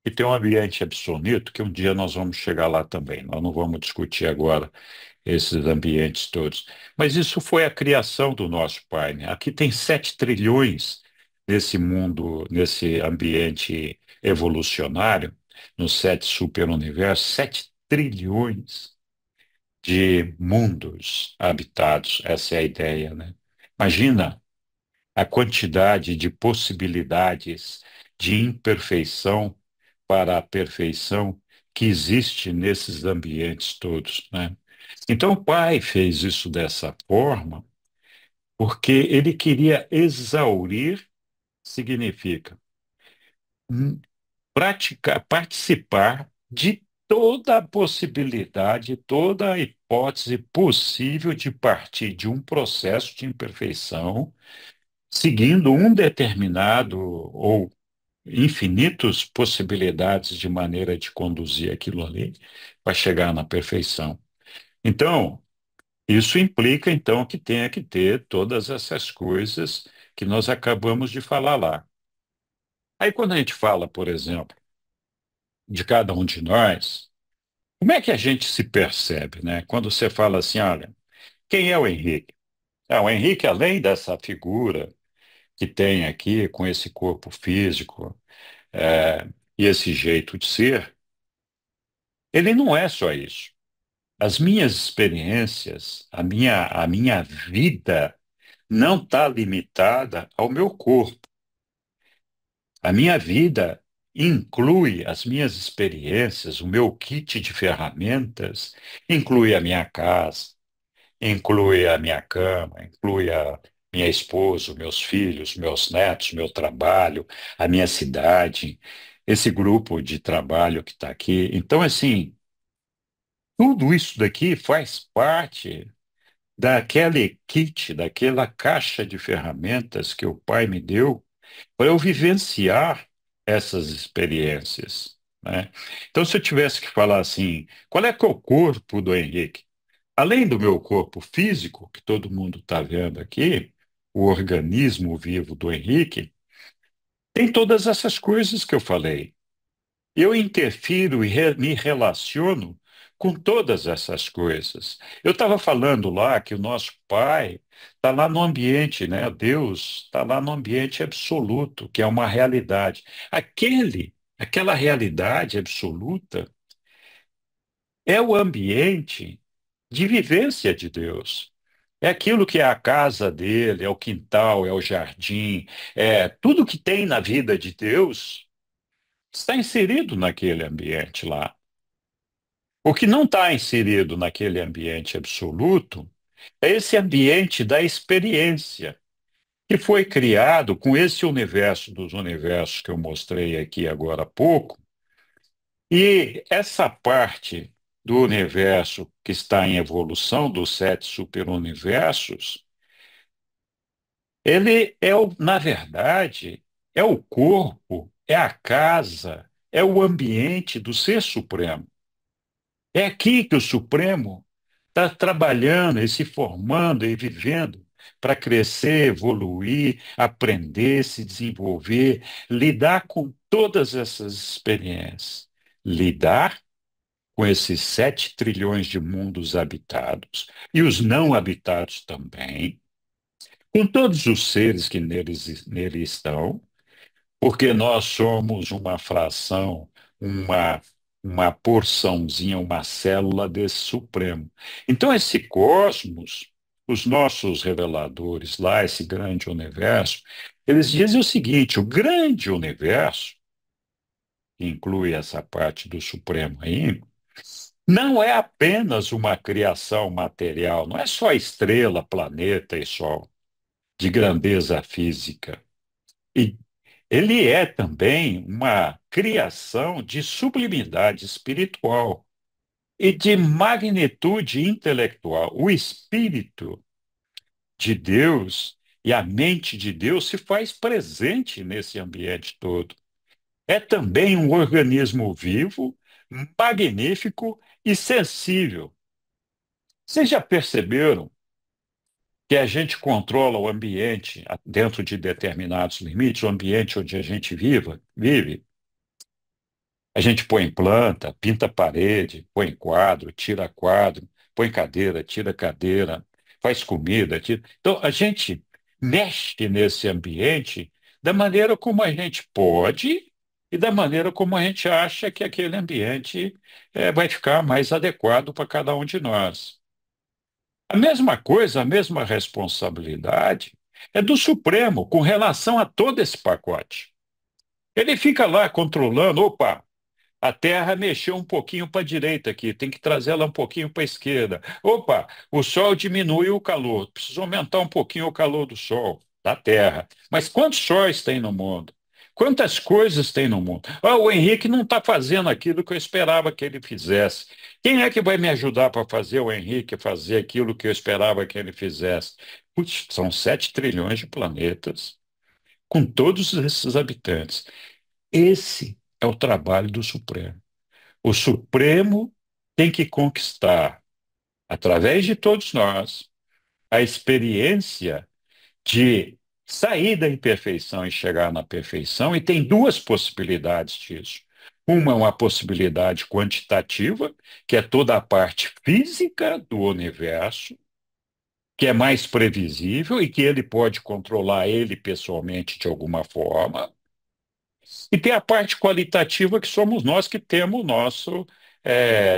[SPEAKER 1] e tem um ambiente absoluto, que um dia nós vamos chegar lá também. Nós não vamos discutir agora esses ambientes todos. Mas isso foi a criação do nosso Pai, né? Aqui tem 7 trilhões nesse mundo, nesse ambiente evolucionário, nos 7 superuniversos, 7 trilhões de mundos habitados. Essa é a ideia, né? Imagina a quantidade de possibilidades de imperfeição para a perfeição que existe nesses ambientes todos, né? Então, o pai fez isso dessa forma porque ele queria exaurir, significa praticar, participar de toda a possibilidade, toda a hipótese possível de partir de um processo de imperfeição, seguindo um determinado ou infinitas possibilidades de maneira de conduzir aquilo ali para chegar na perfeição. Então, isso implica, então, que tenha que ter todas essas coisas que nós acabamos de falar lá. Aí, quando a gente fala, por exemplo, de cada um de nós, como é que a gente se percebe, né? Quando você fala assim, olha, quem é o Henrique? O Henrique, além dessa figura que tem aqui, com esse corpo físico, e esse jeito de ser, ele não é só isso. As minhas experiências, a minha vida não está limitada ao meu corpo. A minha vida inclui as minhas experiências, o meu kit de ferramentas, inclui a minha casa, inclui a minha cama, inclui a minha esposa, meus filhos, meus netos, meu trabalho, a minha cidade, esse grupo de trabalho que está aqui. Então, assim, tudo isso daqui faz parte daquele kit, daquela caixa de ferramentas que o Pai me deu para eu vivenciar essas experiências, né? Então, se eu tivesse que falar assim, qual é que é o corpo do Henrique? Além do meu corpo físico, que todo mundo está vendo aqui, o organismo vivo do Henrique, tem todas essas coisas que eu falei. Eu interfiro e me relaciono com todas essas coisas. Eu estava falando lá que o nosso Pai está lá no ambiente, né? Deus está lá no ambiente absoluto, que é uma realidade. Aquela realidade absoluta é o ambiente de vivência de Deus. É aquilo que é a casa dele, é o quintal, é o jardim, é tudo que tem na vida de Deus está inserido naquele ambiente lá. O que não está inserido naquele ambiente absoluto é esse ambiente da experiência, que foi criado com esse universo dos universos que eu mostrei aqui agora há pouco, e essa parte do universo que está em evolução, dos sete superuniversos, ele é, na verdade, é o corpo, é a casa, é o ambiente do Ser Supremo. É aqui que o Supremo está trabalhando e se formando e vivendo para crescer, evoluir, aprender, se desenvolver, lidar com todas essas experiências. Lidar com esses 7 trilhões de mundos habitados e os não habitados também, com todos os seres que nele estão, porque nós somos uma fração, uma, uma porçãozinha, uma célula desse Supremo. Então, esse cosmos, os nossos reveladores lá, esse grande universo, eles dizem o seguinte: o grande universo, que inclui essa parte do Supremo aí, não é apenas uma criação material, não é só estrela, planeta e sol, de grandeza física. E ele é também uma criação de sublimidade espiritual e de magnitude intelectual. O Espírito de Deus e a mente de Deus se faz presente nesse ambiente todo. É também um organismo vivo, magnífico e sensível. Vocês já perceberam que a gente controla o ambiente dentro de determinados limites, o ambiente onde a gente vive? A gente põe planta, pinta parede, põe quadro, põe cadeira, tira cadeira, faz comida, tira. Então, a gente mexe nesse ambiente da maneira como a gente pode e da maneira como a gente acha que aquele ambiente vai ficar mais adequado para cada um de nós. A mesma coisa, a mesma responsabilidade é do Supremo com relação a todo esse pacote. Ele fica lá controlando, opa, a Terra mexeu um pouquinho para a direita aqui, tem que trazer ela um pouquinho para a esquerda. Opa, o Sol diminui o calor, precisa aumentar um pouquinho o calor do Sol, da Terra. Mas quantos sóis tem no mundo? Quantas coisas tem no mundo? Ah, o Henrique não está fazendo aquilo que eu esperava que ele fizesse. Quem é que vai me ajudar para fazer o Henrique fazer aquilo que eu esperava que ele fizesse? Putz, são 7 trilhões de planetas com todos esses habitantes. Esse é o trabalho do Supremo. O Supremo tem que conquistar, através de todos nós, a experiência de sair da imperfeição e chegar na perfeição, e tem duas possibilidades disso. Uma é uma possibilidade quantitativa, que é toda a parte física do universo, que é mais previsível e que ele pode controlar ele pessoalmente de alguma forma. E tem a parte qualitativa, que somos nós que temos o nosso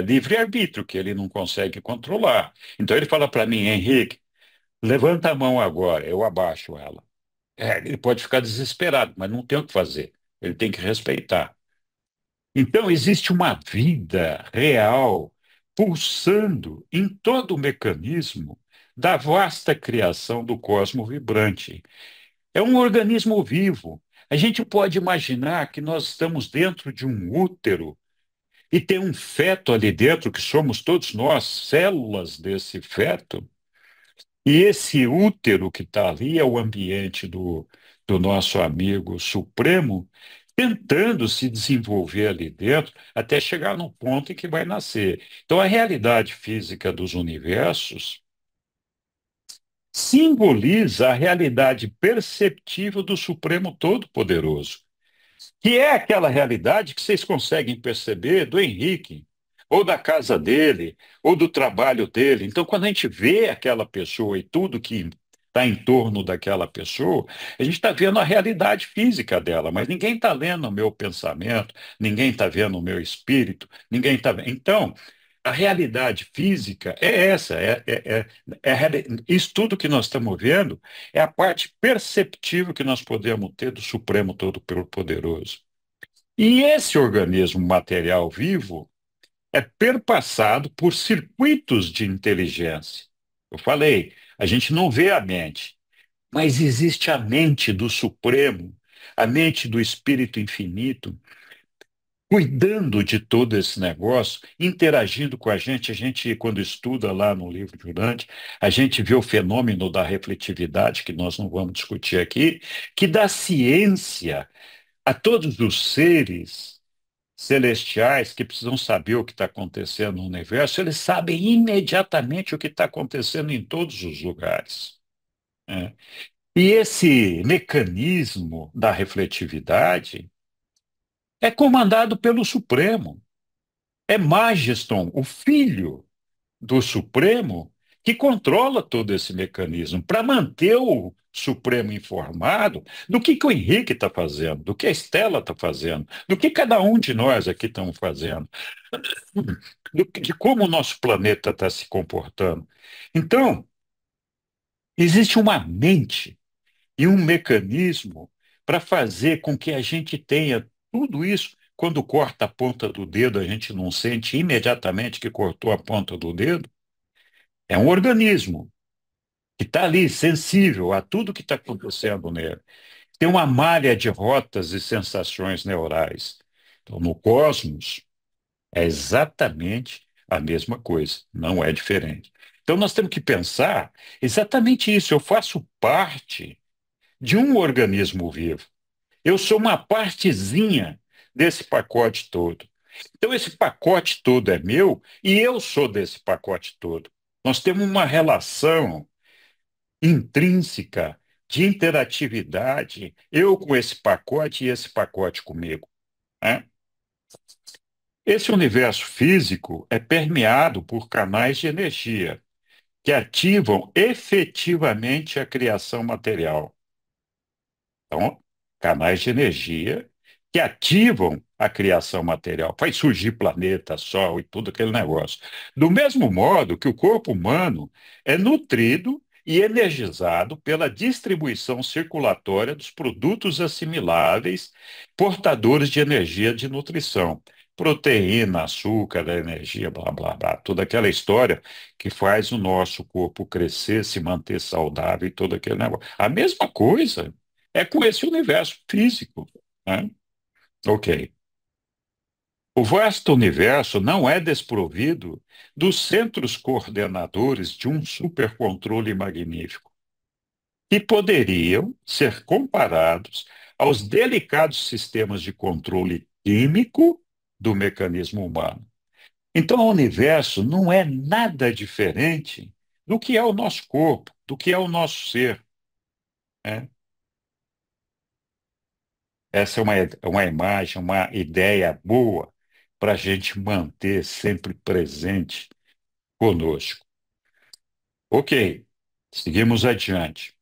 [SPEAKER 1] livre-arbítrio, que ele não consegue controlar. Então ele fala para mim, Henrique, levanta a mão agora, eu abaixo ela. Ele pode ficar desesperado, mas não tem o que fazer. Ele tem que respeitar. Então existe uma vida real pulsando em todo o mecanismo da vasta criação do cosmo vibrante. É um organismo vivo. A gente pode imaginar que nós estamos dentro de um útero e tem um feto ali dentro, que somos todos nós, células desse feto, e esse útero que está ali é o ambiente do nosso amigo Supremo, tentando se desenvolver ali dentro até chegar no ponto em que vai nascer. Então, a realidade física dos universos simboliza a realidade perceptível do Supremo Todo-Poderoso, que é aquela realidade que vocês conseguem perceber do Henrique. ou da casa dele, ou do trabalho dele. Então, quando a gente vê aquela pessoa e tudo que está em torno daquela pessoa, a gente está vendo a realidade física dela, mas ninguém está lendo o meu pensamento, ninguém está vendo o meu espírito, ninguém está vendo. Então, a realidade física é essa, isso tudo que nós estamos vendo é a parte perceptível que nós podemos ter do Supremo Todo-Poderoso. E esse organismo material vivo é perpassado por circuitos de inteligência. Eu falei, a gente não vê a mente, mas existe a mente do Supremo, a mente do Espírito Infinito, cuidando de todo esse negócio, interagindo com a gente. A gente, quando estuda lá no livro de Urântia, a gente vê o fenômeno da refletividade, que nós não vamos discutir aqui, que dá ciência a todos os seres celestiais que precisam saber o que está acontecendo no universo, eles sabem imediatamente o que está acontecendo em todos os lugares, né? E esse mecanismo da refletividade é comandado pelo Supremo. É Majeston, o filho do Supremo, que controla todo esse mecanismo para manter o Supremo informado do que o Henrique está fazendo, do que a Estela está fazendo, do que cada um de nós aqui estamos fazendo, de como o nosso planeta está se comportando. Então, existe uma mente e um mecanismo para fazer com que a gente tenha tudo isso. Quando corta a ponta do dedo, a gente não sente imediatamente que cortou a ponta do dedo. É um organismo que está ali, sensível a tudo que está acontecendo nele. Tem uma malha de rotas e sensações neurais. Então, no cosmos, é exatamente a mesma coisa, não é diferente. Então, nós temos que pensar exatamente isso. Eu faço parte de um organismo vivo. Eu sou uma partezinha desse pacote todo. Então, esse pacote todo é meu e eu sou desse pacote todo. Nós temos uma relação intrínseca de interatividade, eu com esse pacote e esse pacote comigo, né? Esse universo físico é permeado por canais de energia que ativam efetivamente a criação material. Então, canais de energia que ativam a criação material, faz surgir planeta, Sol e tudo aquele negócio. Do mesmo modo que o corpo humano é nutrido e energizado pela distribuição circulatória dos produtos assimiláveis, portadores de energia de nutrição. Proteína, açúcar, energia, blá, blá, blá, toda aquela história que faz o nosso corpo crescer, se manter saudável e todo aquele negócio. A mesma coisa é com esse universo físico, né? Ok. O vasto universo não é desprovido dos centros coordenadores de um supercontrole magnífico, que poderiam ser comparados aos delicados sistemas de controle químico do mecanismo humano. Então, o universo não é nada diferente do que é o nosso corpo, do que é o nosso ser, né? Essa é uma imagem, uma ideia boa para a gente manter sempre presente conosco. Ok, seguimos adiante.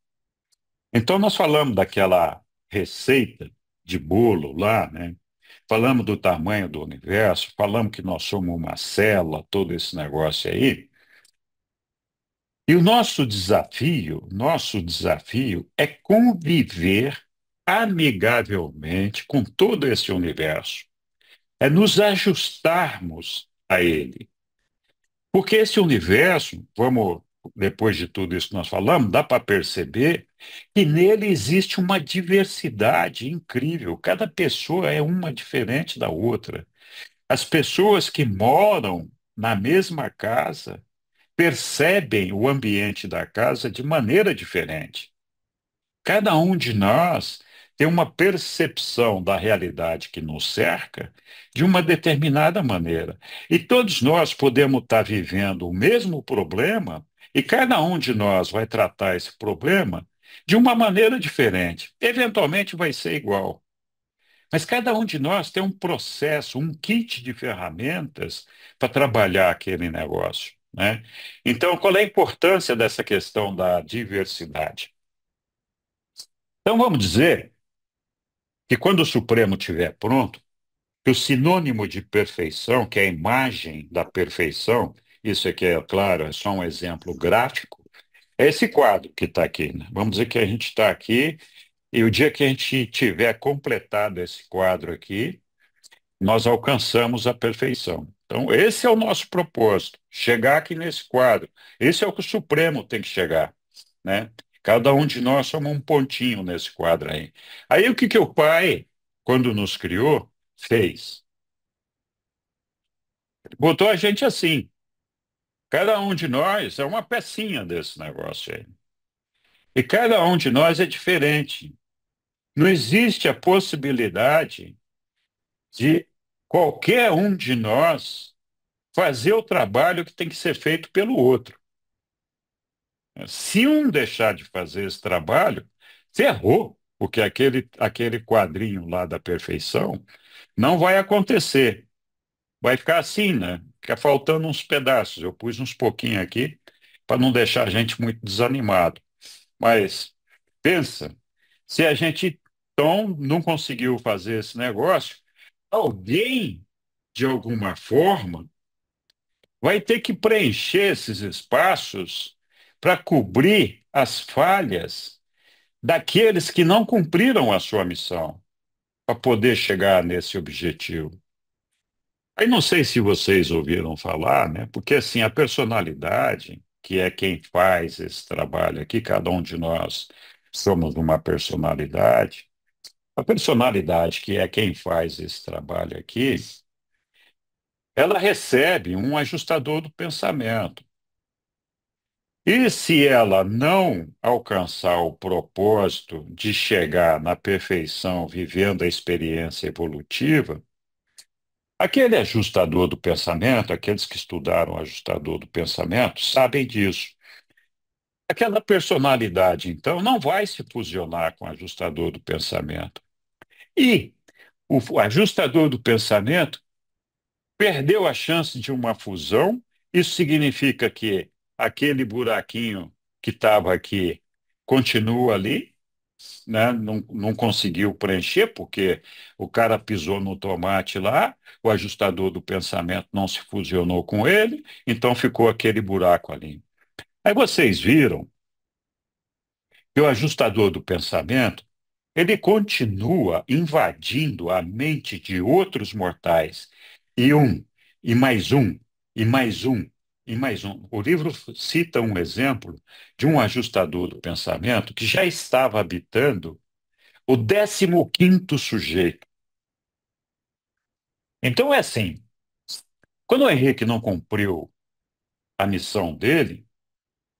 [SPEAKER 1] Então, nós falamos daquela receita de bolo lá, né? Falamos do tamanho do universo, falamos que nós somos uma célula, todo esse negócio aí. E o nosso desafio é conviver amigavelmente com todo esse universo, é nos ajustarmos a ele. Porque esse universo, vamos, depois de tudo isso que nós falamos, dá para perceber que nele existe uma diversidade incrível. Cada pessoa é uma diferente da outra. As pessoas que moram na mesma casa percebem o ambiente da casa de maneira diferente. Cada um de nós tem uma percepção da realidade que nos cerca de uma determinada maneira. E todos nós podemos estar vivendo o mesmo problema e cada um de nós vai tratar esse problema de uma maneira diferente. Eventualmente vai ser igual, Mas cada um de nós tem um processo, um kit de ferramentas para trabalhar aquele negócio, né? Então, qual é a importância dessa questão da diversidade? Então, vamos dizer que quando o Supremo estiver pronto, que o sinônimo de perfeição, que é a imagem da perfeição, isso aqui é claro, é só um exemplo gráfico, é esse quadro que está aqui, né? Vamos dizer que a gente está aqui e o dia que a gente tiver completado esse quadro aqui, nós alcançamos a perfeição. Então, esse é o nosso propósito, chegar aqui nesse quadro. Esse é o que o Supremo tem que chegar, né? Cada um de nós somos um pontinho nesse quadro aí. Aí o que que o Pai, quando nos criou, fez? Botou a gente assim. Cada um de nós é uma pecinha desse negócio aí. E cada um de nós é diferente. Não existe a possibilidade de qualquer um de nós fazer o trabalho que tem que ser feito pelo outro. Se um deixar de fazer esse trabalho, ferrou, porque aquele quadrinho lá da perfeição não vai acontecer. Vai ficar assim, né? Fica faltando uns pedaços. Eu pus uns pouquinhos aqui para não deixar a gente muito desanimado. Mas pensa, se a gente então não conseguiu fazer esse negócio, alguém, de alguma forma, vai ter que preencher esses espaços para cobrir as falhas daqueles que não cumpriram a sua missão, para poder chegar nesse objetivo. Aí não sei se vocês ouviram falar, né? Porque assim, a personalidade, que é quem faz esse trabalho aqui, cada um de nós somos uma personalidade. A personalidade, que é quem faz esse trabalho aqui, ela recebe um ajustador do pensamento. E se ela não alcançar o propósito de chegar na perfeição vivendo a experiência evolutiva, aquele ajustador do pensamento, aqueles que estudaram o ajustador do pensamento, sabem disso. Aquela personalidade, então, não vai se fusionar com o ajustador do pensamento. E o ajustador do pensamento perdeu a chance de uma fusão. Isso significa que aquele buraquinho que estava aqui continua ali, né? Não conseguiu preencher, porque o cara pisou no tomate lá, o ajustador do pensamento não se fusionou com ele, então ficou aquele buraco ali. Aí vocês viram que o ajustador do pensamento, ele continua invadindo a mente de outros mortais. E um, e mais um, e mais um, e mais um. O livro cita um exemplo de um ajustador do pensamento que já estava habitando o 15º sujeito. Então é assim, quando o Henrique não cumpriu a missão dele,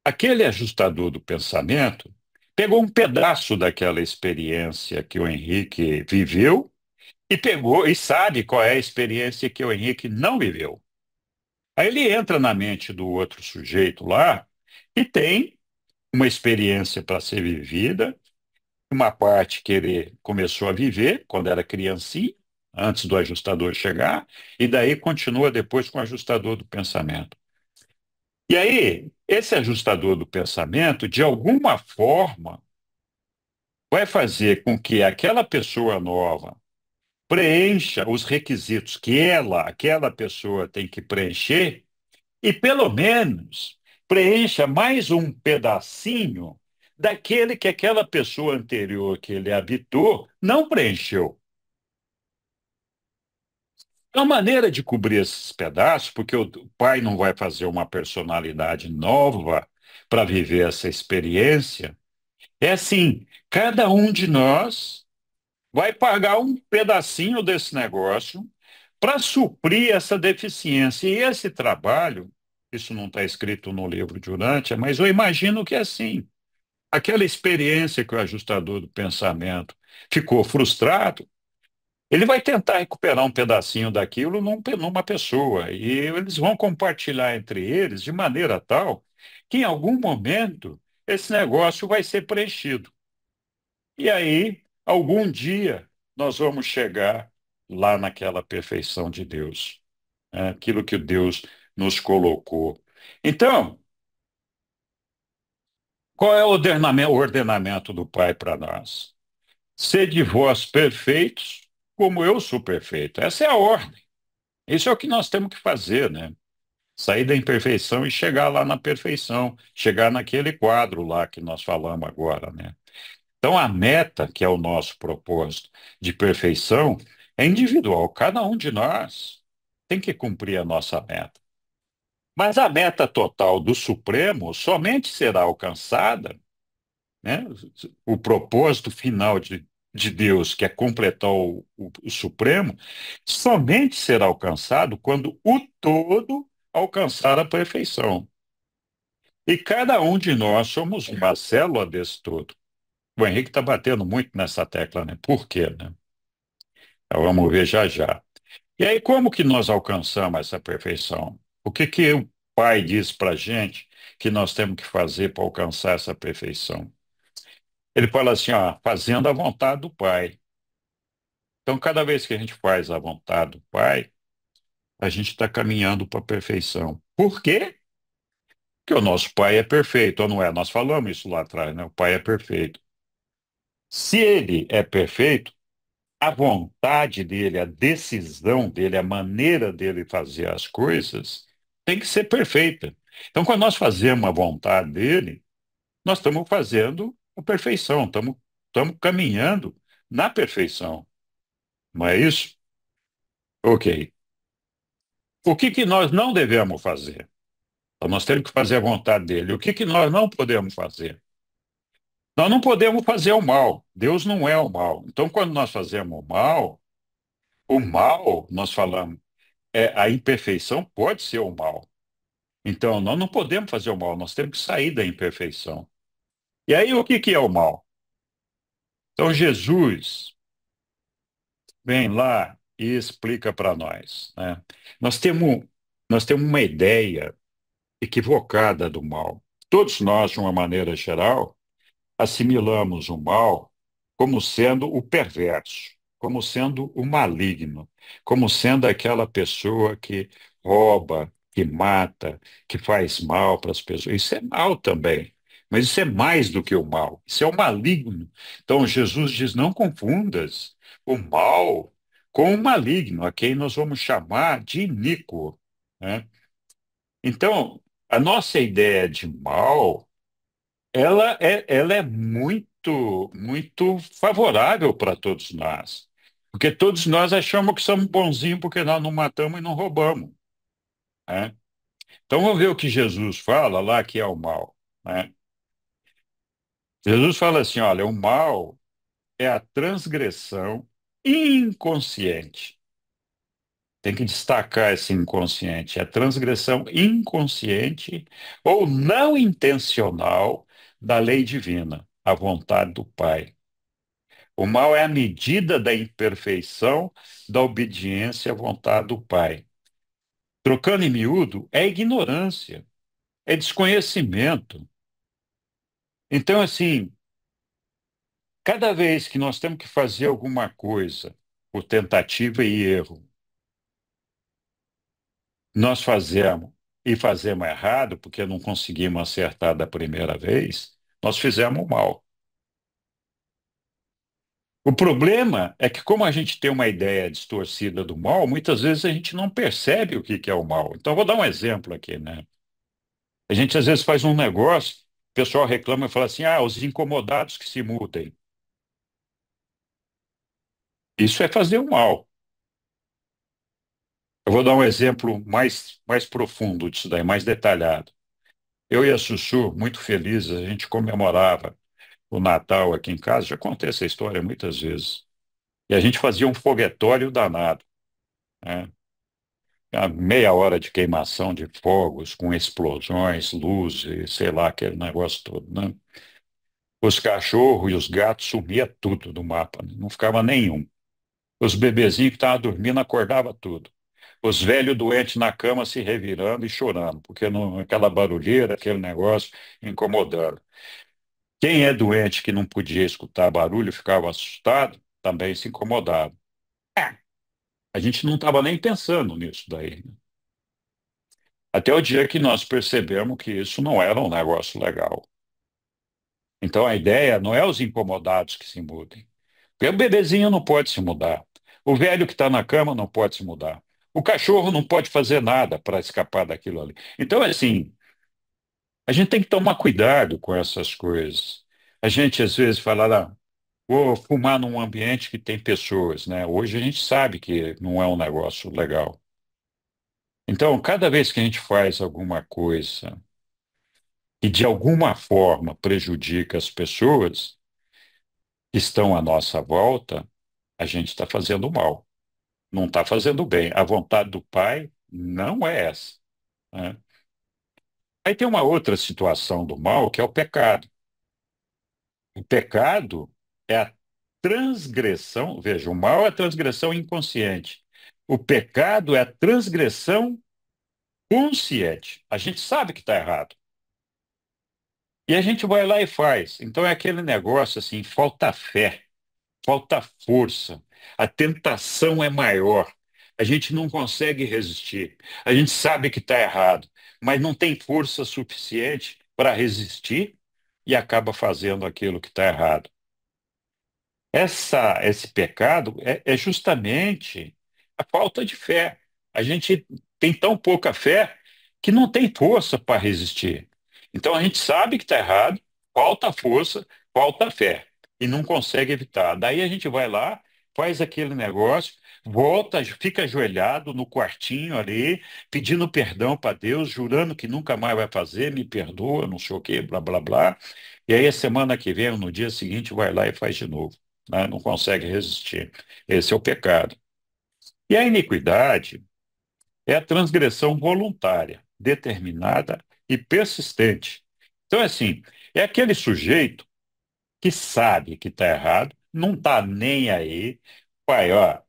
[SPEAKER 1] aquele ajustador do pensamento pegou um pedaço daquela experiência que o Henrique viveu e pegou e sabe qual é a experiência que o Henrique não viveu. Aí ele entra na mente do outro sujeito lá e tem uma experiência para ser vivida, uma parte que ele começou a viver quando era criancinha, antes do ajustador chegar, e daí continua depois com o ajustador do pensamento. E aí, esse ajustador do pensamento, de alguma forma, vai fazer com que aquela pessoa nova preencha os requisitos que aquela pessoa tem que preencher, e pelo menos preencha mais um pedacinho daquele que aquela pessoa anterior que ele habitou não preencheu. É uma maneira de cobrir esses pedaços, porque o pai não vai fazer uma personalidade nova para viver essa experiência. É assim, cada um de nós vai pagar um pedacinho desse negócio para suprir essa deficiência. E esse trabalho, isso não está escrito no livro de Urântia, mas eu imagino que é assim. Aquela experiência que o ajustador do pensamento ficou frustrado, ele vai tentar recuperar um pedacinho daquilo numa pessoa. E eles vão compartilhar entre eles de maneira tal que em algum momento esse negócio vai ser preenchido. E aí, algum dia, nós vamos chegar lá naquela perfeição de Deus, né? Aquilo que Deus nos colocou. Então, qual é o ordenamento do Pai para nós? Sede vós perfeitos, como eu sou perfeito. Essa é a ordem. Isso é o que nós temos que fazer, né? Sair da imperfeição e chegar lá na perfeição, chegar naquele quadro lá que nós falamos agora, né? Então, a meta, que é o nosso propósito de perfeição, é individual. Cada um de nós tem que cumprir a nossa meta. Mas a meta total do Supremo somente será alcançada, né? O propósito final de Deus, que é completar o Supremo, somente será alcançado quando o todo alcançar a perfeição. E cada um de nós somos uma célula desse todo. O Henrique está batendo muito nessa tecla, né? Por quê, né? Então, vamos ver já já. E aí, como que nós alcançamos essa perfeição? O que que o Pai diz para a gente que nós temos que fazer para alcançar essa perfeição? Ele fala assim, ó, fazendo a vontade do Pai. Então, cada vez que a gente faz a vontade do Pai, a gente está caminhando para a perfeição. Por quê? Porque o nosso Pai é perfeito, ou não é? Nós falamos isso lá atrás, né? O Pai é perfeito. Se ele é perfeito, a vontade dele, a decisão dele, a maneira dele fazer as coisas tem que ser perfeita. Então, quando nós fazemos a vontade dele, nós estamos fazendo a perfeição, estamos caminhando na perfeição. Não é isso? Ok. O que que nós não devemos fazer? Então, nós temos que fazer a vontade dele. O que que nós não podemos fazer? Nós não podemos fazer o mal. Deus não é o mal. Então, quando nós fazemos o mal, nós falamos, a imperfeição pode ser o mal. Então, nós não podemos fazer o mal, nós temos que sair da imperfeição. E aí, o que que é o mal? Então, Jesus vem lá e explica para nós, né? Nós temos, nós temos uma ideia equivocada do mal. Todos nós, de uma maneira geral, assimilamos o mal como sendo o perverso, como sendo o maligno, como sendo aquela pessoa que rouba, que mata, que faz mal para as pessoas. Isso é mal também. Mas isso é mais do que o mal, isso é o maligno. Então Jesus diz: não confundas o mal com o maligno, a quem nós vamos chamar de iníquo, né? Então, a nossa ideia de mal ela é muito favorável para todos nós. Porque todos nós achamos que somos bonzinhos porque nós não matamos e não roubamos, né? Então vamos ver o que Jesus fala lá que é o mal, né? Jesus fala assim, olha, o mal é a transgressão inconsciente. Tem que destacar esse inconsciente. É a transgressão inconsciente ou não intencional da lei divina, a vontade do Pai. O mal é a medida da imperfeição da obediência à vontade do Pai. Trocando em miúdo, é ignorância, é desconhecimento. Então, assim, cada vez que nós temos que fazer alguma coisa por tentativa e erro, nós fazemos e fazemos errado porque não conseguimos acertar da primeira vez, nós fizemos mal. O problema é que, como a gente tem uma ideia distorcida do mal, muitas vezes a gente não percebe o que que é o mal. Então, vou dar um exemplo aqui, né? A gente às vezes faz um negócio, o pessoal reclama e fala assim: ah, os incomodados que se mudem. Isso é fazer o mal. Eu vou dar um exemplo mais profundo disso daí, mais detalhado. Eu e a Sussu, muito felizes, a gente comemorava o Natal aqui em casa, já contei essa história muitas vezes. E a gente fazia um foguetório danado, né? A meia hora de queimação de fogos, com explosões, luzes, sei lá, aquele negócio todo, né? Os cachorros e os gatos sumia tudo do mapa, né? Não ficava nenhum. Os bebezinhos que estavam dormindo acordava tudo. Os velhos doentes na cama se revirando e chorando, porque não, aquela barulheira, aquele negócio incomodando. Quem é doente que não podia escutar barulho ficava assustado. também se incomodaram. É, a gente não estava nem pensando nisso daí, né? Até o dia que nós percebemos que isso não era um negócio legal. Então a ideia não é os incomodados que se mudem. Porque o bebezinho não pode se mudar. O velho que está na cama não pode se mudar. O cachorro não pode fazer nada para escapar daquilo ali. Então, assim, a gente tem que tomar cuidado com essas coisas. A gente, às vezes, fala, ah, vou fumar num ambiente que tem pessoas, né? Hoje a gente sabe que não é um negócio legal. Então, cada vez que a gente faz alguma coisa que de alguma forma prejudica as pessoas que estão à nossa volta, a gente está fazendo mal, não está fazendo bem. A vontade do Pai não é essa, né? Aí tem uma outra situação do mal, que é o pecado. O pecado é a transgressão, veja, o mal é a transgressão inconsciente. O pecado é a transgressão consciente. A gente sabe que está errado. E a gente vai lá e faz. Então é aquele negócio assim, falta fé. Falta força. A tentação é maior. A gente não consegue resistir. A gente sabe que está errado, mas não tem força suficiente para resistir e acaba fazendo aquilo que está errado. Esse pecado é justamente a falta de fé. A gente tem tão pouca fé que não tem força para resistir. Então a gente sabe que está errado, falta força, falta fé e não consegue evitar. Daí a gente vai lá, faz aquele negócio, volta, fica ajoelhado no quartinho ali, pedindo perdão para Deus, jurando que nunca mais vai fazer, me perdoa, não sei o quê, blá, blá, blá. E aí a semana que vem, ou no dia seguinte, vai lá e faz de novo, né? Não consegue resistir. Esse é o pecado. E a iniquidade é a transgressão voluntária, determinada e persistente. Então, assim, é aquele sujeito que sabe que está errado, não está nem aí. Pai, ó,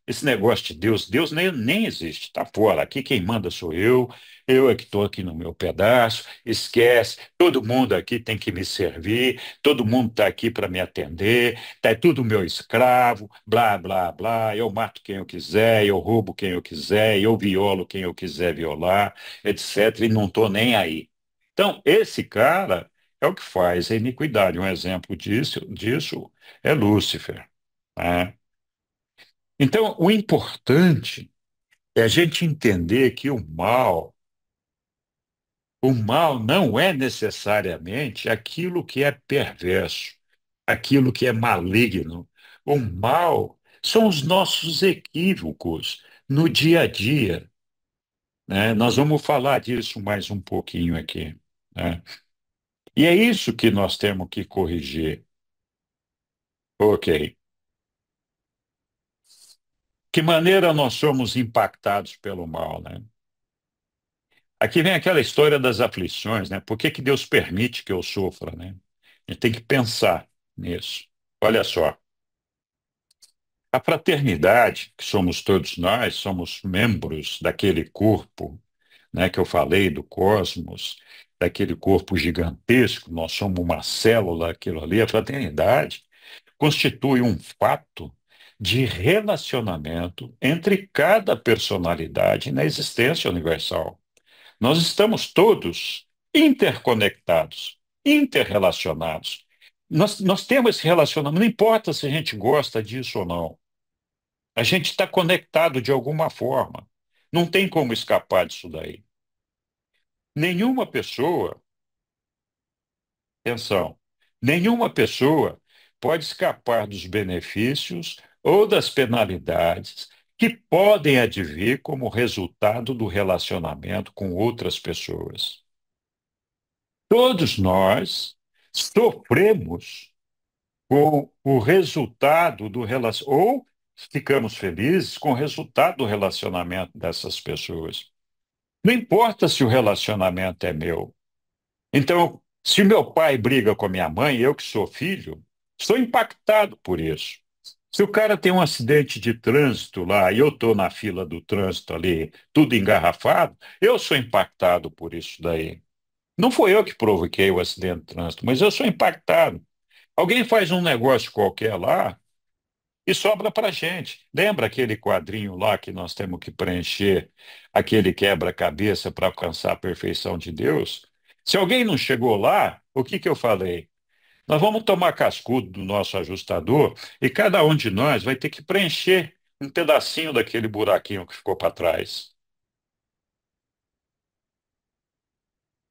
[SPEAKER 1] esse negócio de Deus, Deus nem existe, está fora. Aqui quem manda sou eu é que estou aqui no meu pedaço, esquece, todo mundo aqui tem que me servir, todo mundo está aqui para me atender, tá tudo meu escravo, blá, blá, blá, eu mato quem eu quiser, eu roubo quem eu quiser, eu violo quem eu quiser violar, etc., e não estou nem aí. Então, esse cara é o que faz a iniquidade. Um exemplo disso é Lúcifer, né? Então, o importante é a gente entender que o mal não é necessariamente aquilo que é perverso, aquilo que é maligno. O mal são os nossos equívocos no dia a dia, né? Nós vamos falar disso mais um pouquinho aqui, né? E é isso que nós temos que corrigir. Ok. Que maneira nós somos impactados pelo mal, né? Aqui vem aquela história das aflições, né? Por que que Deus permite que eu sofra, né? A gente tem que pensar nisso. Olha só, a fraternidade, que somos todos nós, somos membros daquele corpo, né, que eu falei do cosmos, daquele corpo gigantesco, nós somos uma célula, aquilo ali, a fraternidade constitui um fato de relacionamento entre cada personalidade na existência universal. Nós estamos todos interconectados, interrelacionados. Nós temos esse relacionamento, não importa se a gente gosta disso ou não. A gente está conectado de alguma forma. Não tem como escapar disso daí. Nenhuma pessoa, atenção, nenhuma pessoa pode escapar dos benefícios ou das penalidades que podem advir como resultado do relacionamento com outras pessoas. Todos nós sofremos com o resultado do relacionamento, ou ficamos felizes com o resultado do relacionamento dessas pessoas. Não importa se o relacionamento é meu. Então, se meu pai briga com a minha mãe, eu que sou filho, sou impactado por isso. Se o cara tem um acidente de trânsito lá e eu estou na fila do trânsito ali, tudo engarrafado, eu sou impactado por isso daí. Não foi eu que provoquei o acidente de trânsito, mas eu sou impactado. Alguém faz um negócio qualquer lá, e sobra para a gente. Lembra aquele quadrinho lá que nós temos que preencher, aquele quebra-cabeça para alcançar a perfeição de Deus? Se alguém não chegou lá, o que que eu falei? Nós vamos tomar cascudo do nosso ajustador e cada um de nós vai ter que preencher um pedacinho daquele buraquinho que ficou para trás.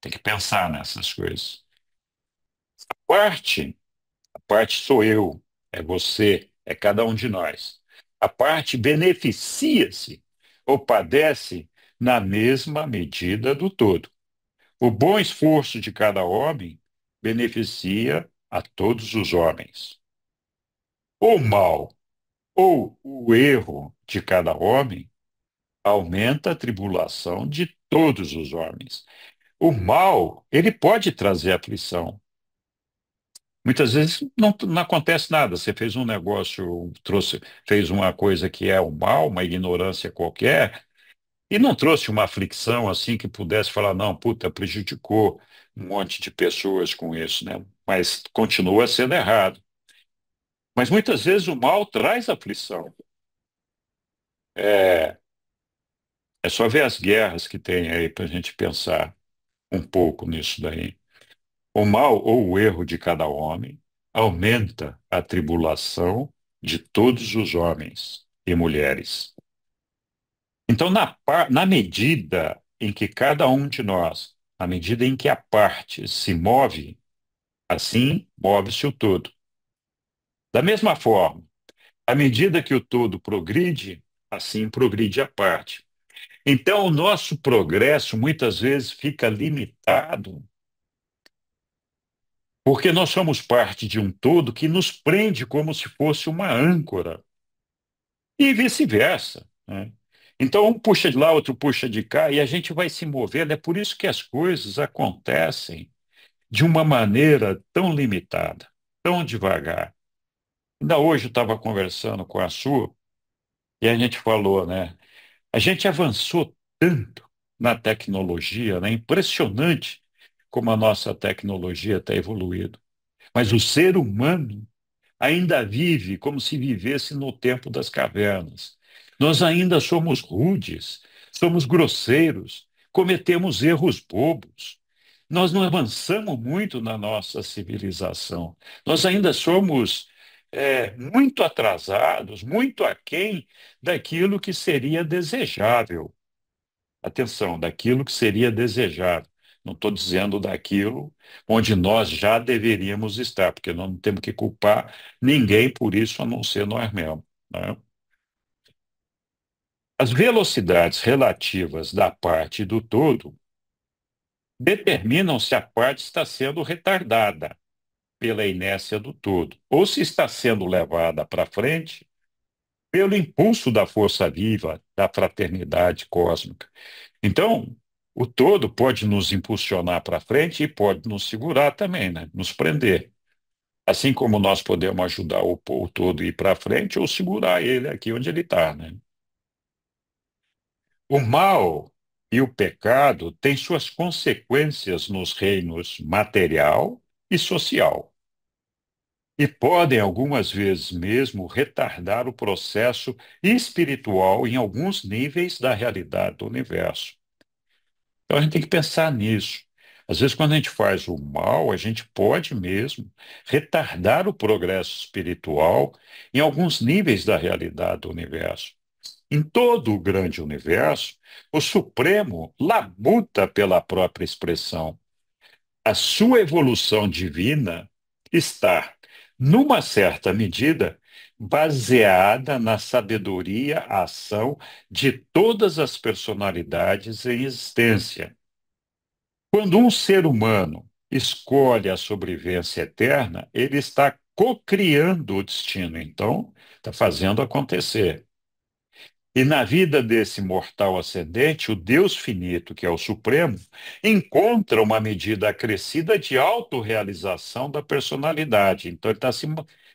[SPEAKER 1] Tem que pensar nessas coisas. Parte, a parte sou eu, é você, é cada um de nós. A parte beneficia-se ou padece na mesma medida do todo. O bom esforço de cada homem beneficia a todos os homens. O mal ou o erro de cada homem aumenta a tribulação de todos os homens. O mal, ele pode trazer aflição. Muitas vezes não acontece nada. Você fez um negócio, fez uma coisa que é o mal, uma ignorância qualquer, e não trouxe uma aflição assim que pudesse falar, não, puta, prejudicou um monte de pessoas com isso, né? Mas continua sendo errado. Mas muitas vezes o mal traz aflição. É, é só ver as guerras que tem aí para a gente pensar um pouco nisso daí. O mal ou o erro de cada homem aumenta a tribulação de todos os homens e mulheres. Então, na medida em que cada um de nós, na medida em que a parte se move, assim move-se o todo. Da mesma forma, à medida que o todo progride, assim progride a parte. Então, o nosso progresso muitas vezes fica limitado porque nós somos parte de um todo que nos prende como se fosse uma âncora, e vice-versa, né? Então, um puxa de lá, outro puxa de cá, e a gente vai se movendo. É por isso que as coisas acontecem de uma maneira tão limitada, tão devagar. Ainda hoje eu estava conversando com a Su, e a gente falou, né? A gente avançou tanto na tecnologia, né? Impressionante como a nossa tecnologia está evoluindo. Mas o ser humano ainda vive como se vivesse no tempo das cavernas. Nós ainda somos rudes, somos grosseiros, cometemos erros bobos. Nós não avançamos muito na nossa civilização. Nós ainda somos muito atrasados, muito aquém daquilo que seria desejável. Atenção, daquilo que seria desejável. Não estou dizendo daquilo onde nós já deveríamos estar, porque nós não temos que culpar ninguém por isso, a não ser nós mesmos, né? As velocidades relativas da parte e do todo determinam se a parte está sendo retardada pela inércia do todo, ou se está sendo levada para frente pelo impulso da força viva, da fraternidade cósmica. Então, o todo pode nos impulsionar para frente e pode nos segurar também, né? Nos prender. Assim como nós podemos ajudar o todo a ir para frente ou segurar ele aqui onde ele está, né? O mal e o pecado têm suas consequências nos reinos material e social. E podem, algumas vezes mesmo, retardar o processo espiritual em alguns níveis da realidade do universo. Então a gente tem que pensar nisso. Às vezes, quando a gente faz o mal, a gente pode mesmo retardar o progresso espiritual em alguns níveis da realidade do universo. Em todo o grande universo, o Supremo labuta pela própria expressão. A sua evolução divina está, numa certa medida, baseada na sabedoria, ação de todas as personalidades em existência. Quando um ser humano escolhe a sobrevivência eterna, ele está cocriando o destino, então está fazendo acontecer. E na vida desse mortal ascendente, o Deus finito, que é o Supremo, encontra uma medida acrescida de autorrealização da personalidade. Então, ele está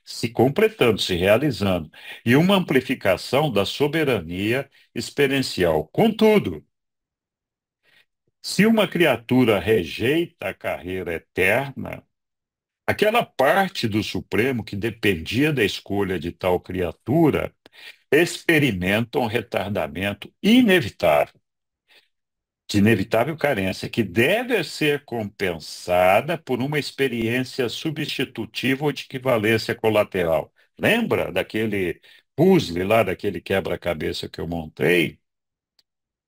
[SPEAKER 1] se completando, se realizando. E uma amplificação da soberania experiencial. Contudo, se uma criatura rejeita a carreira eterna, Aquela parte do Supremo que dependia da escolha de tal criatura experimenta um retardamento inevitável, de inevitável carência, que deve ser compensada por uma experiência substitutiva ou de equivalência colateral. Lembra daquele puzzle lá, daquele quebra-cabeça que eu montei?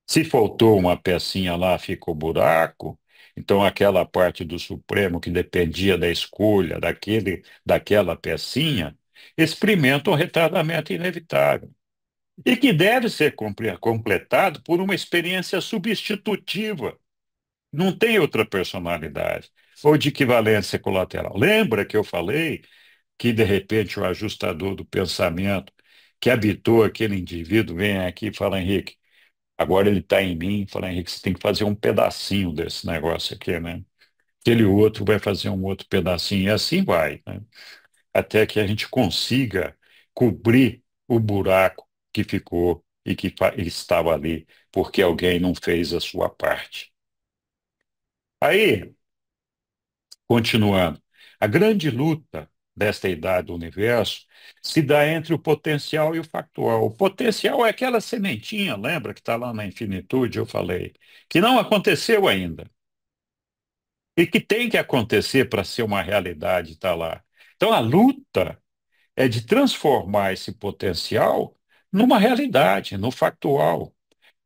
[SPEAKER 1] Se faltou uma pecinha lá, fica o buraco. Então, aquela parte do Supremo que dependia da escolha daquela pecinha, experimenta um retardamento inevitável e que deve ser completado por uma experiência substitutiva. Não tem outra personalidade ou de equivalência colateral. Lembra que eu falei que, de repente, o ajustador do pensamento que habitou aquele indivíduo vem aqui e fala, Henrique, agora ele está em mim, fala, Henrique, você tem que fazer um pedacinho desse negócio aqui, né? Aquele outro vai fazer um outro pedacinho, e assim vai, né? Até que a gente consiga cobrir o buraco que ficou e que estava ali, porque alguém não fez a sua parte. Aí, continuando, a grande luta desta idade do universo se dá entre o potencial e o factual. O potencial é aquela sementinha, lembra que está lá na infinitude, eu falei, que não aconteceu ainda e que tem que acontecer para ser uma realidade, está lá. Então, a luta é de transformar esse potencial numa realidade, no factual.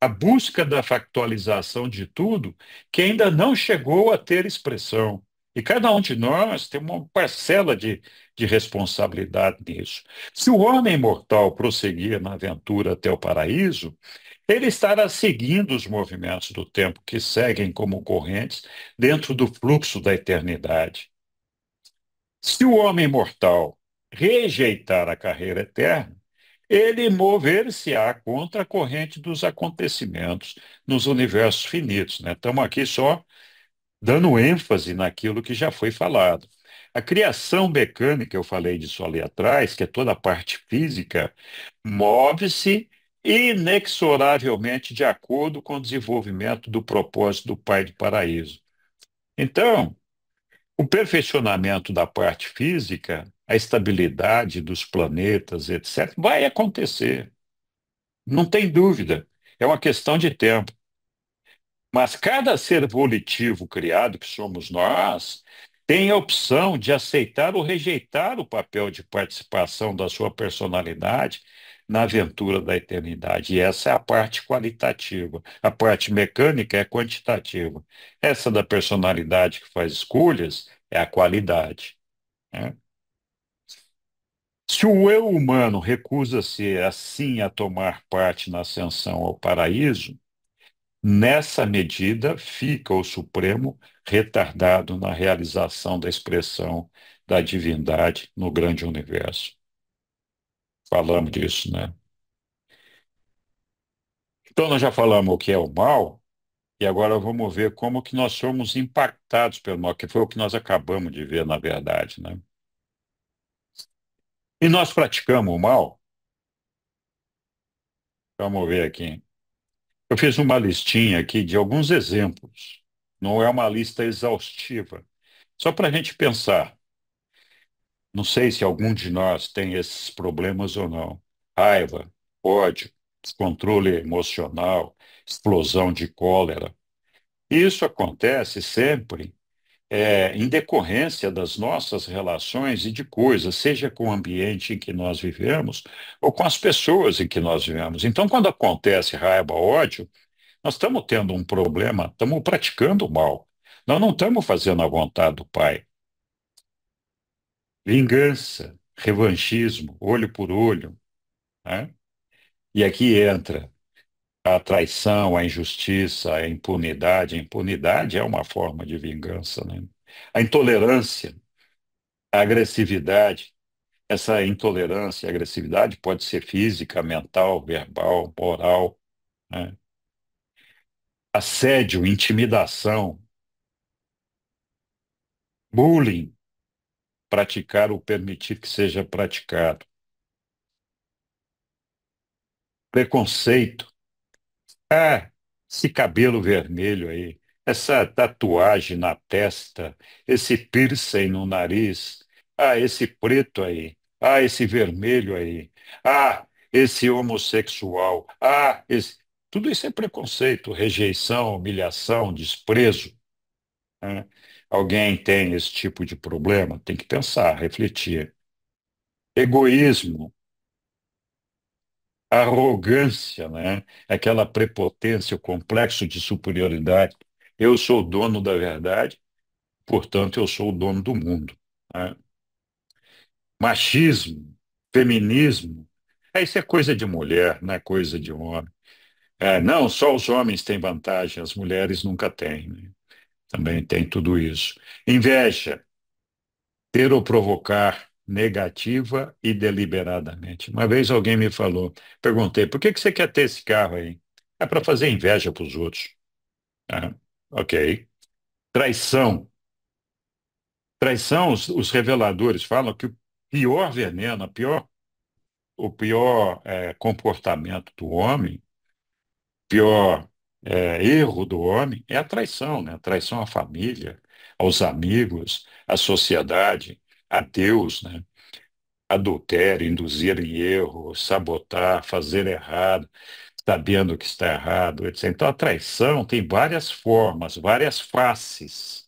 [SPEAKER 1] A busca da factualização de tudo que ainda não chegou a ter expressão. E cada um de nós tem uma parcela de responsabilidade nisso. Se o homem mortal prosseguir na aventura até o paraíso, ele estará seguindo os movimentos do tempo que seguem como correntes dentro do fluxo da eternidade. Se o homem mortal rejeitar a carreira eterna, ele mover-se-á contra a corrente dos acontecimentos nos universos finitos, né? Estamos aqui só dando ênfase naquilo que já foi falado. A criação mecânica, eu falei disso ali atrás, que é toda a parte física, move-se inexoravelmente de acordo com o desenvolvimento do propósito do Pai do Paraíso. Então, o perfeccionamento da parte física, a estabilidade dos planetas, etc., vai acontecer. Não tem dúvida. É uma questão de tempo. Mas cada ser volitivo criado, que somos nós, tem a opção de aceitar ou rejeitar o papel de participação da sua personalidade na aventura da eternidade. E essa é a parte qualitativa. A parte mecânica é quantitativa. Essa da personalidade que faz escolhas é a qualidade, né? Se o eu humano recusa-se assim a tomar parte na ascensão ao paraíso, nessa medida fica o Supremo retardado na realização da expressão da divindade no grande universo. Falamos disso, né? Então nós já falamos o que é o mal e agora vamos ver como que nós somos impactados pelo mal, que foi o que nós acabamos de ver, na verdade, né? E nós praticamos o mal? Vamos ver aqui. Eu fiz uma listinha aqui de alguns exemplos. Não é uma lista exaustiva. Só para a gente pensar. Não sei se algum de nós tem esses problemas ou não. Raiva, ódio, descontrole emocional, explosão de cólera. Isso acontece sempre em decorrência das nossas relações e de coisas, seja com o ambiente em que nós vivemos ou com as pessoas em que nós vivemos. Então, quando acontece raiva, ódio, nós estamos tendo um problema, estamos praticando o mal. Nós não estamos fazendo a vontade do Pai. Vingança, revanchismo, olho por olho, né? E aqui entra a traição, a injustiça, a impunidade. A impunidade é uma forma de vingança, né? A intolerância, a agressividade. Essa intolerância e agressividade pode ser física, mental, verbal, moral, né? Assédio, intimidação, bullying, praticar ou permitir que seja praticado. Preconceito. Ah, esse cabelo vermelho aí. essa tatuagem na testa, esse piercing no nariz, esse preto aí, esse vermelho aí, esse homossexual, tudo isso é preconceito, rejeição, humilhação, desprezo, né? Alguém tem esse tipo de problema? Tem que pensar, refletir. Egoísmo, arrogância, né? Aquela prepotência, o complexo de superioridade. Eu sou o dono da verdade, portanto, eu sou o dono do mundo, né? Machismo, feminismo, isso é coisa de mulher, não é coisa de homem. Não, só os homens têm vantagem, as mulheres nunca têm, né? Também tem tudo isso. Inveja, ter ou provocar negativa e deliberadamente. Uma vez alguém me falou, perguntei, por que que você quer ter esse carro aí? É para fazer inveja para os outros. Ah, ok. Traição. Traição, os reveladores falam que o pior veneno, o pior comportamento do homem, pior erro do homem é a traição, né? A traição à família, aos amigos, à sociedade, a Deus, né? Adultério, induzir em erro, sabotar, fazer errado, sabendo que está errado, etc. Então, a traição tem várias formas, várias faces.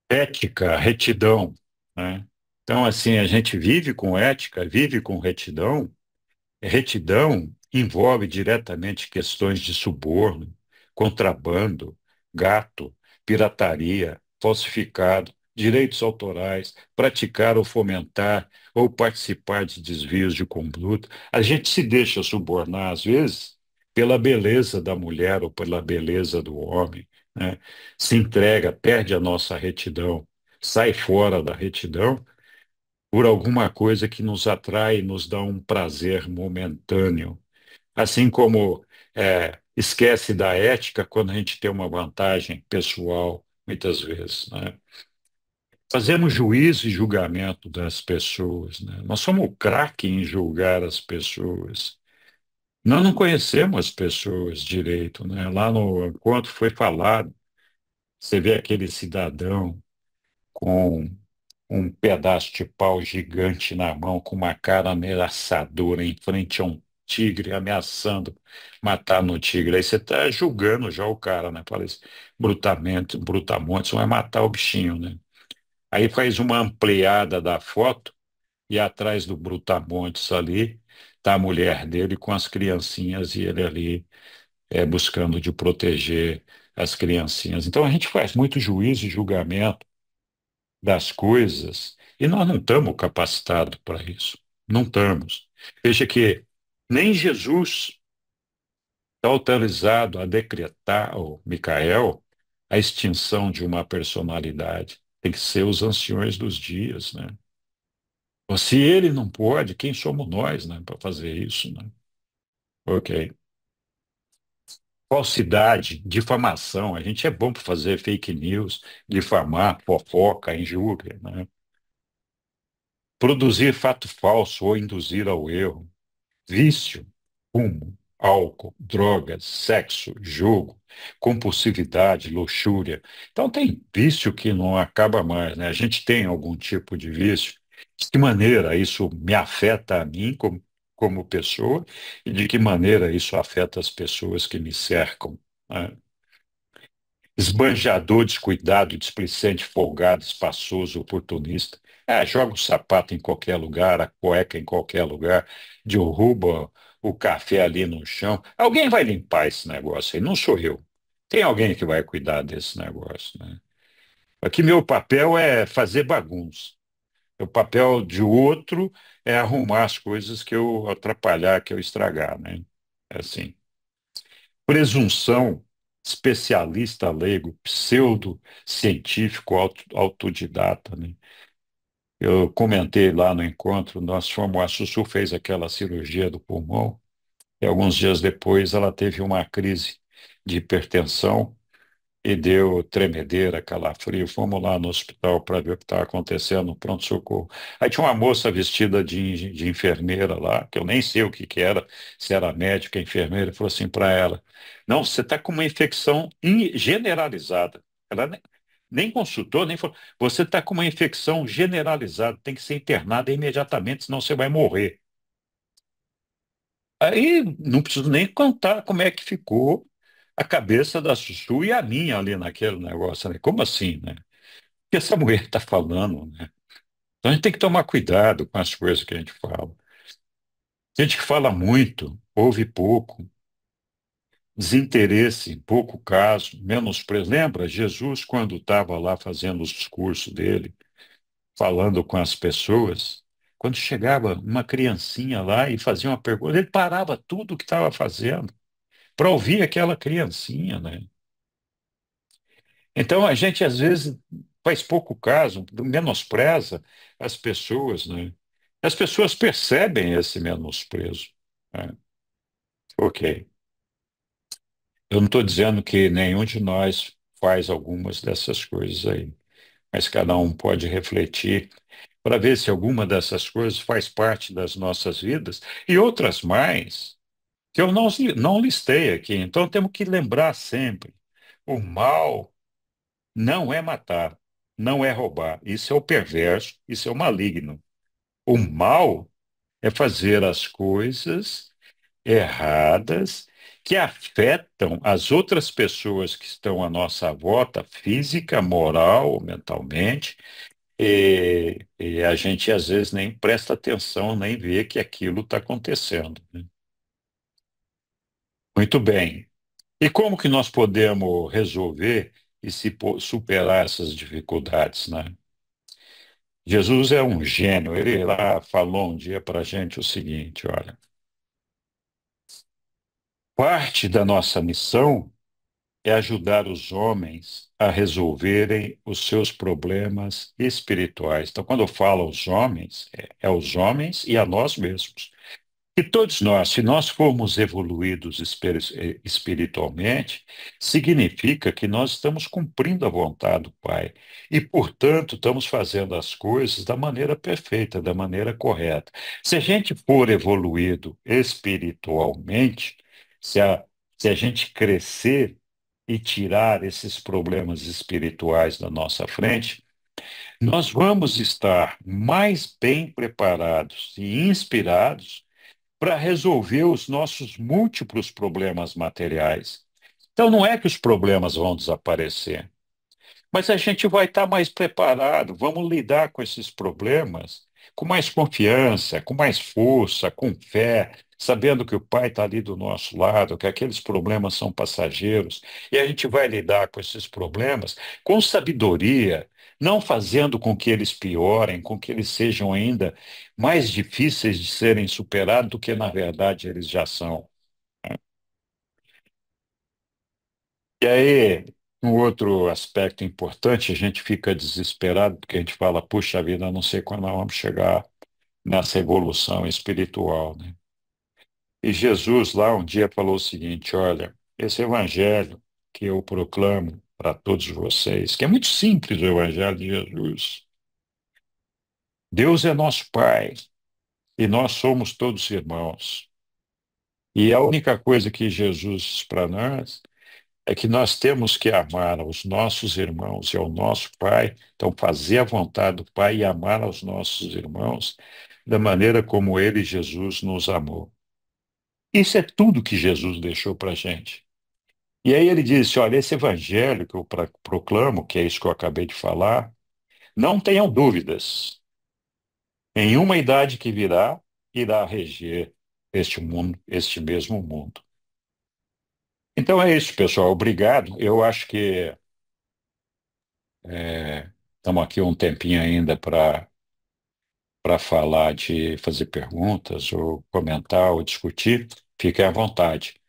[SPEAKER 1] Ética, retidão, né? Então, assim, a gente vive com ética, vive com retidão. Retidão envolve diretamente questões de suborno, contrabando, gato, pirataria, falsificado, direitos autorais, praticar ou fomentar ou participar de desvios de conduta. A gente se deixa subornar, às vezes, pela beleza da mulher ou pela beleza do homem, né? Se entrega, perde a nossa retidão, sai fora da retidão por alguma coisa que nos atrai e nos dá um prazer momentâneo. Assim como esquece da ética quando a gente tem uma vantagem pessoal, muitas vezes, né? Fazemos juízo e julgamento das pessoas, né? Nós somos o craque em julgar as pessoas. Nós não conhecemos as pessoas direito, né? Lá no encontro foi falado, você vê aquele cidadão com um pedaço de pau gigante na mão, com uma cara ameaçadora em frente a um tigre, ameaçando matar no tigre. Aí você está julgando já o cara, né? Fala isso, brutamontes, vai matar o bichinho, né? Aí faz uma ampliada da foto e atrás do brutamontes ali está a mulher dele com as criancinhas e ele ali buscando de proteger as criancinhas. Então a gente faz muito juízo e julgamento das coisas, e nós não estamos capacitados para isso. Não estamos. Veja que nem Jesus está autorizado a decretar, o Micael, a extinção de uma personalidade. Tem que ser os anciões dos dias, né? Se ele não pode, quem somos nós, né, para fazer isso, né? Ok. Falsidade, difamação. A gente é bom para fazer fake news, difamar, fofoca, injúria, né? Produzir fato falso ou induzir ao erro. Vício, fumo, álcool, drogas, sexo, jogo, compulsividade, luxúria. Então tem vício que não acaba mais, né? A gente tem algum tipo de vício. De que maneira isso me afeta a mim como pessoa e de que maneira isso afeta as pessoas que me cercam, né? Esbanjador, descuidado, displicente, folgado, espaçoso, oportunista. Joga o sapato em qualquer lugar, a cueca em qualquer lugar, derruba o café ali no chão. Alguém vai limpar esse negócio aí, não sou eu. Tem alguém que vai cuidar desse negócio, né? Aqui meu papel é fazer bagunça. O papel de outro é arrumar as coisas que eu atrapalhar, que eu estragar, né? É assim. Presunção, especialista leigo, pseudo-científico, autodidata, né? Eu comentei lá no encontro, a Sussu fez aquela cirurgia do pulmão, e alguns dias depois ela teve uma crise de hipertensão, e deu tremedeira, calafrio. Fomos lá no hospital para ver o que estava acontecendo no pronto-socorro. Aí tinha uma moça vestida de enfermeira lá, que eu nem sei o que que era, se era médica, enfermeira, e falou assim para ela: Não, você está com uma infecção generalizada. Ela nem consultou, nem falou. Você está com uma infecção generalizada, tem que ser internada imediatamente, senão você vai morrer. Aí não preciso nem contar como é que ficou a cabeça da Sussu e a minha ali naquele negócio, né? Como assim, né? O que essa mulher está falando, né? Então a gente tem que tomar cuidado com as coisas que a gente fala. Gente que fala muito, ouve pouco, desinteresse, pouco caso, menosprezo. Lembra Jesus quando estava lá fazendo os discursos dele, falando com as pessoas? Quando chegava uma criancinha lá e fazia uma pergunta, ele parava tudo o que estava fazendo para ouvir aquela criancinha, né? Então a gente às vezes faz pouco caso, menospreza as pessoas, né? As pessoas percebem esse menosprezo, né? Ok. Eu não estou dizendo que nenhum de nós faz algumas dessas coisas aí, mas cada um pode refletir para ver se alguma dessas coisas faz parte das nossas vidas e outras mais que eu não listei aqui. Então temos que lembrar sempre: o mal não é matar, não é roubar. Isso é o perverso, isso é o maligno. O mal é fazer as coisas erradas que afetam as outras pessoas que estão à nossa volta, física, moral, mentalmente, e a gente às vezes nem presta atenção, nem vê que aquilo está acontecendo, né? Muito bem. E como que nós podemos resolver e superar essas dificuldades, né? Jesus é um gênio. Ele lá falou um dia para a gente o seguinte: olha, parte da nossa missão é ajudar os homens a resolverem os seus problemas espirituais. Então, quando eu falo aos homens, é aos homens e a nós mesmos. E todos nós, se nós formos evoluídos espiritualmente, significa que nós estamos cumprindo a vontade do Pai. E, portanto, estamos fazendo as coisas da maneira perfeita, da maneira correta. Se a gente for evoluído espiritualmente, se a, se a gente crescer e tirar esses problemas espirituais da nossa frente, nós vamos estar mais bem preparados e inspirados para resolver os nossos múltiplos problemas materiais. Então, não é que os problemas vão desaparecer, mas a gente vai estar mais preparado, vamos lidar com esses problemas com mais confiança, com mais força, com fé, sabendo que o Pai está ali do nosso lado, que aqueles problemas são passageiros, e a gente vai lidar com esses problemas com sabedoria, não fazendo com que eles piorem, com que eles sejam ainda mais difíceis de serem superados do que, na verdade, eles já são. E aí, um outro aspecto importante, a gente fica desesperado porque a gente fala, puxa vida, eu não sei quando nós vamos chegar nessa evolução espiritual, né? E Jesus lá um dia falou o seguinte: olha, esse evangelho que eu proclamo para todos vocês, que é muito simples o evangelho de Jesus. Deus é nosso Pai e nós somos todos irmãos. E a única coisa que Jesus diz para nós é que nós temos que amar aos nossos irmãos e ao nosso Pai, então fazer a vontade do Pai e amar aos nossos irmãos da maneira como ele, Jesus, nos amou. Isso é tudo que Jesus deixou para a gente. E aí ele disse: olha, esse evangelho que eu proclamo, que é isso que eu acabei de falar, não tenham dúvidas. Em uma idade que virá, irá reger este mundo, este mesmo mundo. Então é isso, pessoal. Obrigado. Eu acho que estamos aqui um tempinho ainda para falar, de fazer perguntas, ou comentar, ou discutir. Fiquem à vontade.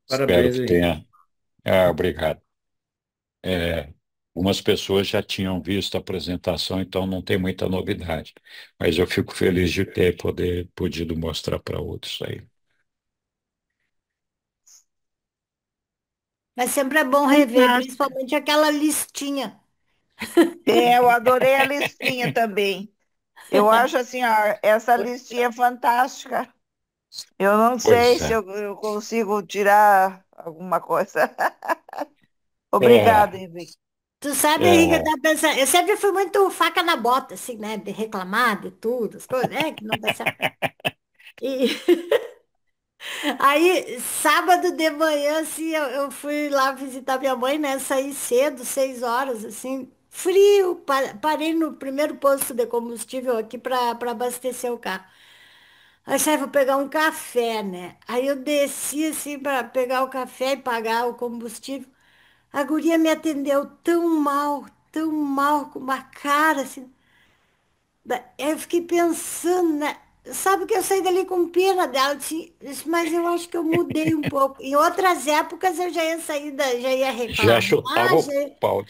[SPEAKER 1] Espero
[SPEAKER 3] Parabéns
[SPEAKER 1] que
[SPEAKER 3] aí.
[SPEAKER 1] tenha. Obrigado. É, algumas pessoas já tinham visto a apresentação, então não tem muita novidade. Mas eu fico feliz de ter podido mostrar para outros aí.
[SPEAKER 2] Mas sempre é bom rever, principalmente aquela listinha.
[SPEAKER 3] É, eu adorei a listinha também. Eu acho assim, ó, essa listinha fantástica. Eu não sei
[SPEAKER 1] Pois
[SPEAKER 3] se
[SPEAKER 1] é.
[SPEAKER 3] eu consigo tirar alguma coisa. Obrigada,
[SPEAKER 1] É,
[SPEAKER 3] Henrique.
[SPEAKER 2] Tu sabe, Henrique, eu
[SPEAKER 1] é,
[SPEAKER 2] tava pensando, eu sempre fui muito faca na bota, assim, né? De reclamar de tudo, as coisas, que não dá certo. E aí, sábado de manhã, assim, eu fui lá visitar minha mãe, né? Saí cedo, 6 horas, assim, frio. Parei no primeiro posto de combustível aqui para abastecer o carro. Aí, saí, vou pegar um café, né? Aí eu desci, assim, para pegar o café e pagar o combustível. A guria me atendeu tão mal, com uma cara, assim. Eu fiquei pensando, né? Sabe que eu saí dali com pena dela, disse, mas eu acho que eu mudei um pouco. Em outras épocas eu já ia sair, já ia
[SPEAKER 1] já
[SPEAKER 2] reclamar,
[SPEAKER 1] chutava o pau.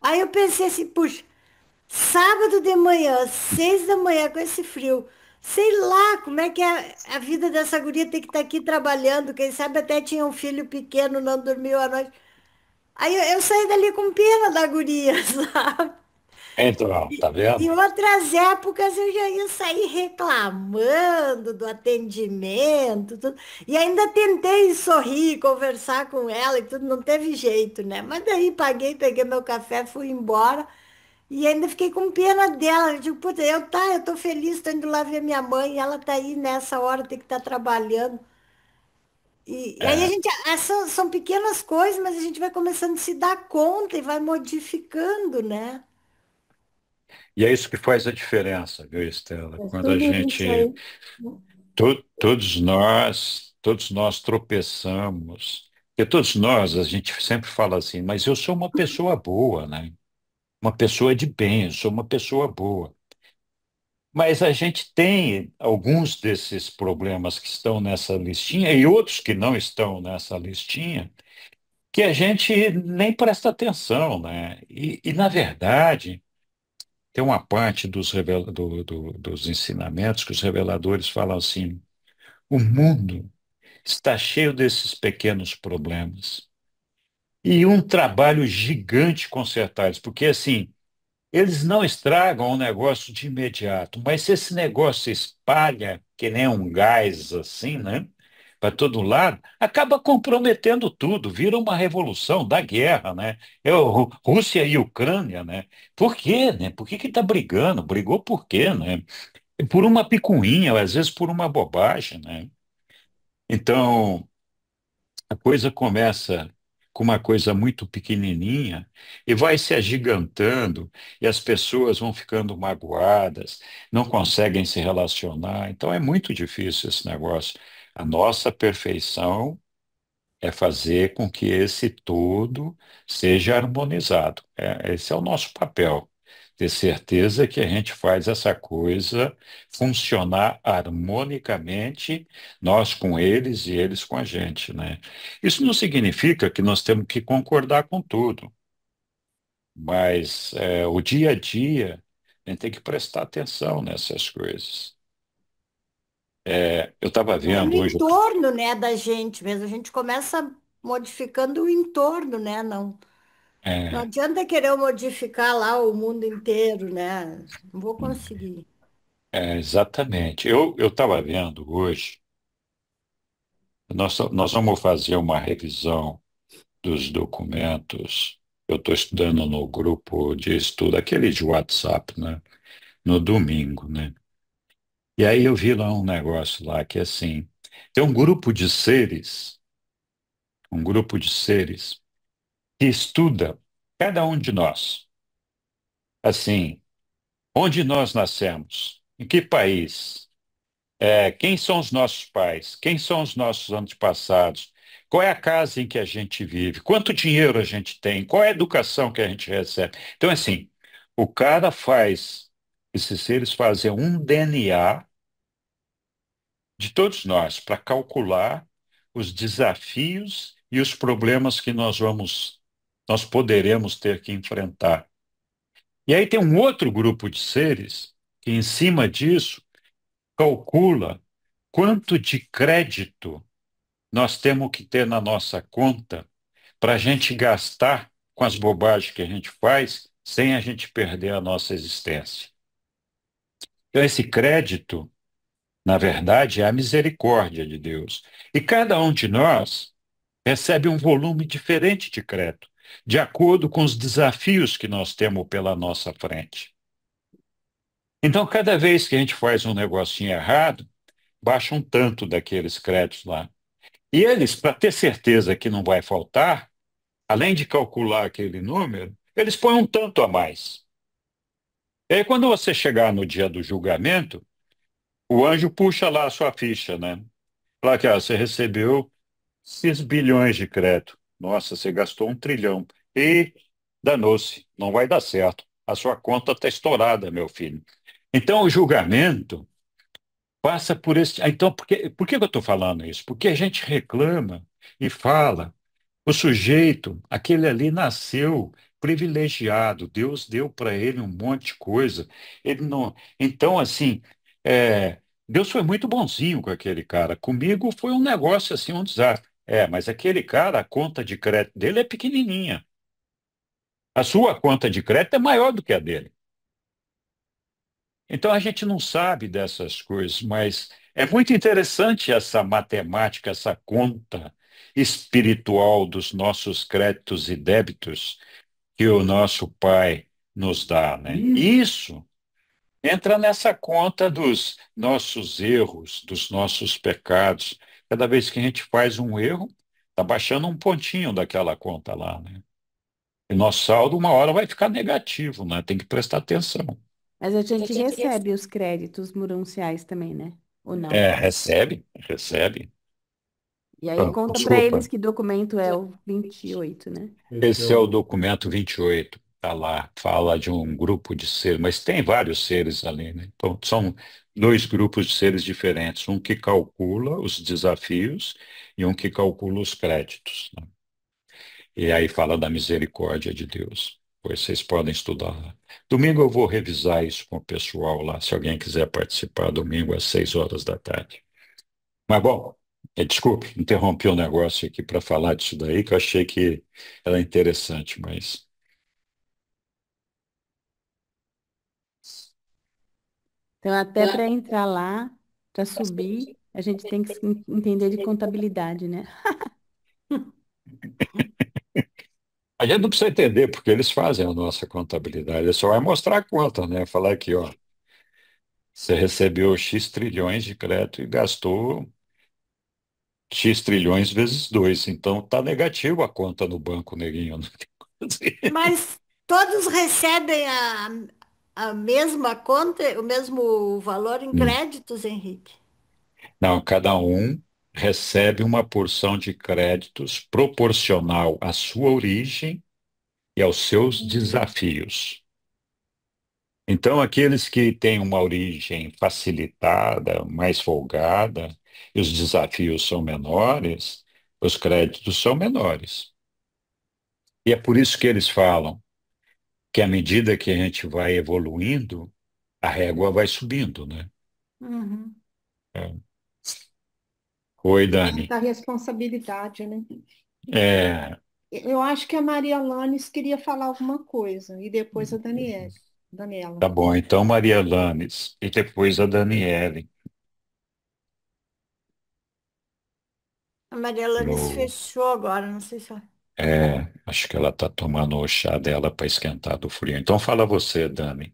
[SPEAKER 2] Aí eu pensei assim, puxa, sábado de manhã, 6 da manhã, com esse frio, sei lá como é que é a vida dessa guria tem que estar aqui trabalhando, quem sabe até tinha um filho pequeno, não dormiu à noite. Aí eu saí dali com pena da guria, sabe?
[SPEAKER 1] Então, tá
[SPEAKER 2] Em
[SPEAKER 1] vendo?
[SPEAKER 2] outras épocas eu já ia sair reclamando do atendimento, tudo. E ainda tentei sorrir, conversar com ela e tudo, não teve jeito, né? Mas daí paguei, peguei meu café, fui embora e ainda fiquei com pena dela. Eu digo, puta, eu tô feliz, tô indo lá ver minha mãe, e ela tá aí nessa hora, tem que estar trabalhando. E aí a
[SPEAKER 1] É,
[SPEAKER 2] gente, são pequenas coisas, mas a gente vai começando a se dar conta e vai modificando, né?
[SPEAKER 1] e é isso que faz a diferença, viu, Estela?
[SPEAKER 2] É
[SPEAKER 1] Quando a
[SPEAKER 2] tudo isso
[SPEAKER 1] gente,
[SPEAKER 2] aí.
[SPEAKER 1] todos nós tropeçamos, porque todos nós, a gente sempre fala assim, mas eu sou uma pessoa boa, né? Uma pessoa de bem, eu sou uma pessoa boa. Mas a gente tem alguns desses problemas que estão nessa listinha e outros que não estão nessa listinha, que a gente nem presta atenção, né? Na verdade, tem uma parte dos ensinamentos que os reveladores falam assim: o mundo está cheio desses pequenos problemas. E um trabalho gigante consertar eles, porque assim, eles não estragam o negócio de imediato, mas se esse negócio se espalha, que nem um gás assim, né? Para todo lado, acaba comprometendo tudo, vira uma revolução da guerra, né? Rússia e Ucrânia, né? Por quê, né? Por que que está brigando? Brigou por quê, né? Por uma picuinha, às vezes por uma bobagem, né? Então, a coisa começa com uma coisa muito pequenininha e vai se agigantando e as pessoas vão ficando magoadas, não conseguem se relacionar. Então é muito difícil esse negócio. A nossa perfeição é fazer com que esse todo seja harmonizado. Esse é o nosso papel. Ter certeza que a gente faz essa coisa funcionar harmonicamente, nós com eles e eles com a gente, né? Isso não significa que nós temos que concordar com tudo, mas o dia a dia a gente tem que prestar atenção nessas coisas. Eu estava
[SPEAKER 2] É no
[SPEAKER 1] vendo hoje.
[SPEAKER 2] entorno, né, da gente mesmo. A gente começa modificando o entorno, né? Não
[SPEAKER 1] é,
[SPEAKER 2] adianta querer modificar lá o mundo inteiro, né? Não vou conseguir.
[SPEAKER 1] exatamente. Eu estava vendo hoje. Nós vamos fazer uma revisão dos documentos. Eu estou estudando no grupo de estudo, aquele de WhatsApp, né? No domingo, né? E aí eu vi lá um negócio lá que é assim, tem um grupo de seres que estuda cada um de nós. Assim, onde nós nascemos? Em que país? Quem são os nossos pais? Quem são os nossos antepassados? Qual é a casa em que a gente vive? Quanto dinheiro a gente tem? Qual é a educação que a gente recebe? Então, assim, o cara faz, esses seres fazem um DNA de todos nós para calcular os desafios e os problemas que nós poderemos ter que enfrentar. E aí tem um outro grupo de seres que, em cima disso, calcula quanto de crédito nós temos que ter na nossa conta para a gente gastar com as bobagens que a gente faz sem a gente perder a nossa existência. Então, esse crédito, na verdade, é a misericórdia de Deus. E cada um de nós recebe um volume diferente de crédito, de acordo com os desafios que nós temos pela nossa frente. Então, cada vez que a gente faz um negocinho errado, baixa um tanto daqueles créditos lá. E eles, para ter certeza que não vai faltar, além de calcular aquele número, eles põem um tanto a mais. E aí, quando você chegar no dia do julgamento, o anjo puxa lá a sua ficha, né? Fala que você recebeu 6 bilhões de crédito. Nossa, você gastou 1 trilhão. E danou-se, não vai dar certo. A sua conta está estourada, meu filho. Então, o julgamento passa por esse. Então, por que eu estou falando isso? Porque a gente reclama e fala. O sujeito, aquele ali nasceu privilegiado, Deus deu para ele um monte de coisa. Ele não. Então, assim, Deus foi muito bonzinho com aquele cara. Comigo foi um negócio assim, um desastre. Mas aquele cara, a conta de crédito dele é pequenininha. A sua conta de crédito é maior do que a dele. Então a gente não sabe dessas coisas, mas é muito interessante essa matemática, essa conta espiritual dos nossos créditos e débitos que o nosso Pai nos dá, né? Isso entra nessa conta dos nossos erros, dos nossos pecados. Cada vez que a gente faz um erro, está baixando um pontinho daquela conta lá, né? E nosso saldo uma hora vai ficar negativo, né? Tem que prestar atenção.
[SPEAKER 4] Mas a gente recebe os créditos murenciais também, né? Ou não?
[SPEAKER 1] Recebe, recebe.
[SPEAKER 4] E aí conta para
[SPEAKER 1] Desculpa.
[SPEAKER 4] eles que documento é o 28, né?
[SPEAKER 1] Esse é o documento 28, está lá, fala de um grupo de seres, mas tem vários seres ali, né? Então, são dois grupos de seres diferentes, um que calcula os desafios e um que calcula os créditos, né? E aí fala da misericórdia de Deus. Pois vocês podem estudar lá. Domingo eu vou revisar isso com o pessoal lá, se alguém quiser participar, domingo às 6 horas da tarde. Mas, bom, desculpe, interrompi o negócio aqui para falar disso daí, que eu achei que era interessante, mas.
[SPEAKER 4] Então, até para entrar lá, para subir, a gente tem que entender de contabilidade, né?
[SPEAKER 1] A gente não precisa entender porque eles fazem a nossa contabilidade, ele só vai mostrar a conta, né? Falar aqui, ó, você recebeu X trilhões de crédito e gastou X trilhões vezes 2, então tá negativo a conta no banco, neguinho. Não tem coisa assim.
[SPEAKER 2] Mas todos recebem a mesma conta, o mesmo valor em créditos, Henrique?
[SPEAKER 1] Não, cada um recebe uma porção de créditos proporcional à sua origem e aos seus desafios. Então, aqueles que têm uma origem facilitada, mais folgada, e os desafios são menores, os créditos são menores. E é por isso que eles falam que à medida que a gente vai evoluindo, a régua vai subindo, né?
[SPEAKER 2] Uhum.
[SPEAKER 1] É. Oi, Dani.
[SPEAKER 5] Da responsabilidade, né?
[SPEAKER 1] É,
[SPEAKER 5] Eu acho que a Maria Alanes queria falar alguma coisa, e depois a Daniela.
[SPEAKER 1] tá bom. Então, Maria Lanes e depois a Daniele.
[SPEAKER 2] A Maria Lanes
[SPEAKER 1] No-
[SPEAKER 2] fechou agora, não sei se...
[SPEAKER 1] acho que ela está tomando o chá dela para esquentar do frio. Então, fala você, Dani.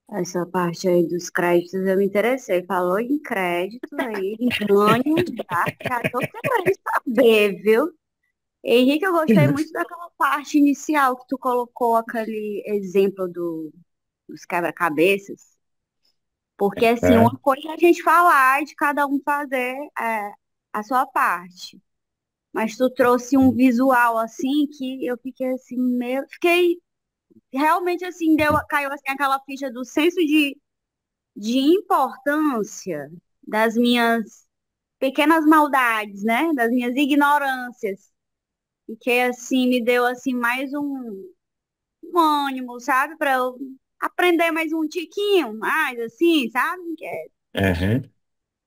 [SPEAKER 6] Essa parte aí dos créditos eu me interessei. Falou em crédito aí, em ganho, já tô querendo saber, viu? Henrique, eu gostei muito daquela parte inicial que tu colocou aquele exemplo dos quebra-cabeças. Porque, assim,
[SPEAKER 1] É,
[SPEAKER 6] uma coisa é a gente falar de cada um fazer a sua parte. Mas tu trouxe um visual, assim, que eu fiquei assim, meio... Fiquei realmente, assim, caiu assim aquela ficha do senso de importância das minhas pequenas maldades, né? Das minhas ignorâncias. E que, assim, me deu, assim, mais um ânimo, sabe? Para eu aprender mais um tiquinho mais, assim, sabe? Que
[SPEAKER 1] uhum.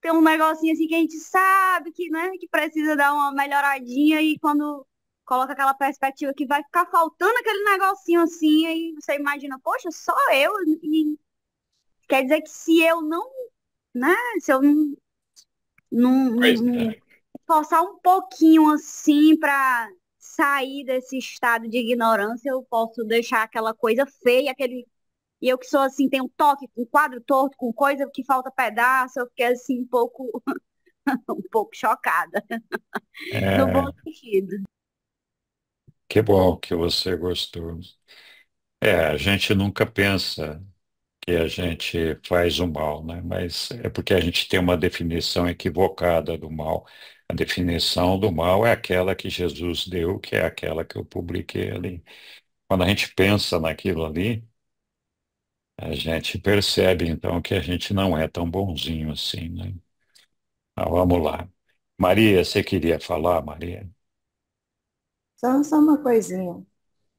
[SPEAKER 6] tem um negocinho assim que a gente sabe que, né, que precisa dar uma melhoradinha e quando coloca aquela perspectiva que vai ficar faltando aquele negocinho assim, aí você imagina, poxa, só eu, e quer dizer que se eu não, né, se eu
[SPEAKER 1] Pois
[SPEAKER 6] não
[SPEAKER 1] é.
[SPEAKER 6] forçar um pouquinho assim para sair desse estado de ignorância, eu posso deixar aquela coisa feia, aquele. E eu que sou assim, tenho um toque com quadro torto, com coisa que falta pedaço, eu fiquei assim um pouco, um pouco chocada, no bom
[SPEAKER 1] É,
[SPEAKER 6] sentido.
[SPEAKER 1] que bom que você gostou. A gente nunca pensa que a gente faz o mal, né? Mas é porque a gente tem uma definição equivocada do mal. A definição do mal é aquela que Jesus deu, que é aquela que eu publiquei ali. Quando a gente pensa naquilo ali, a gente percebe então que a gente não é tão bonzinho assim, né? Mas vamos lá. Maria, você queria falar, Maria?
[SPEAKER 5] Só uma coisinha.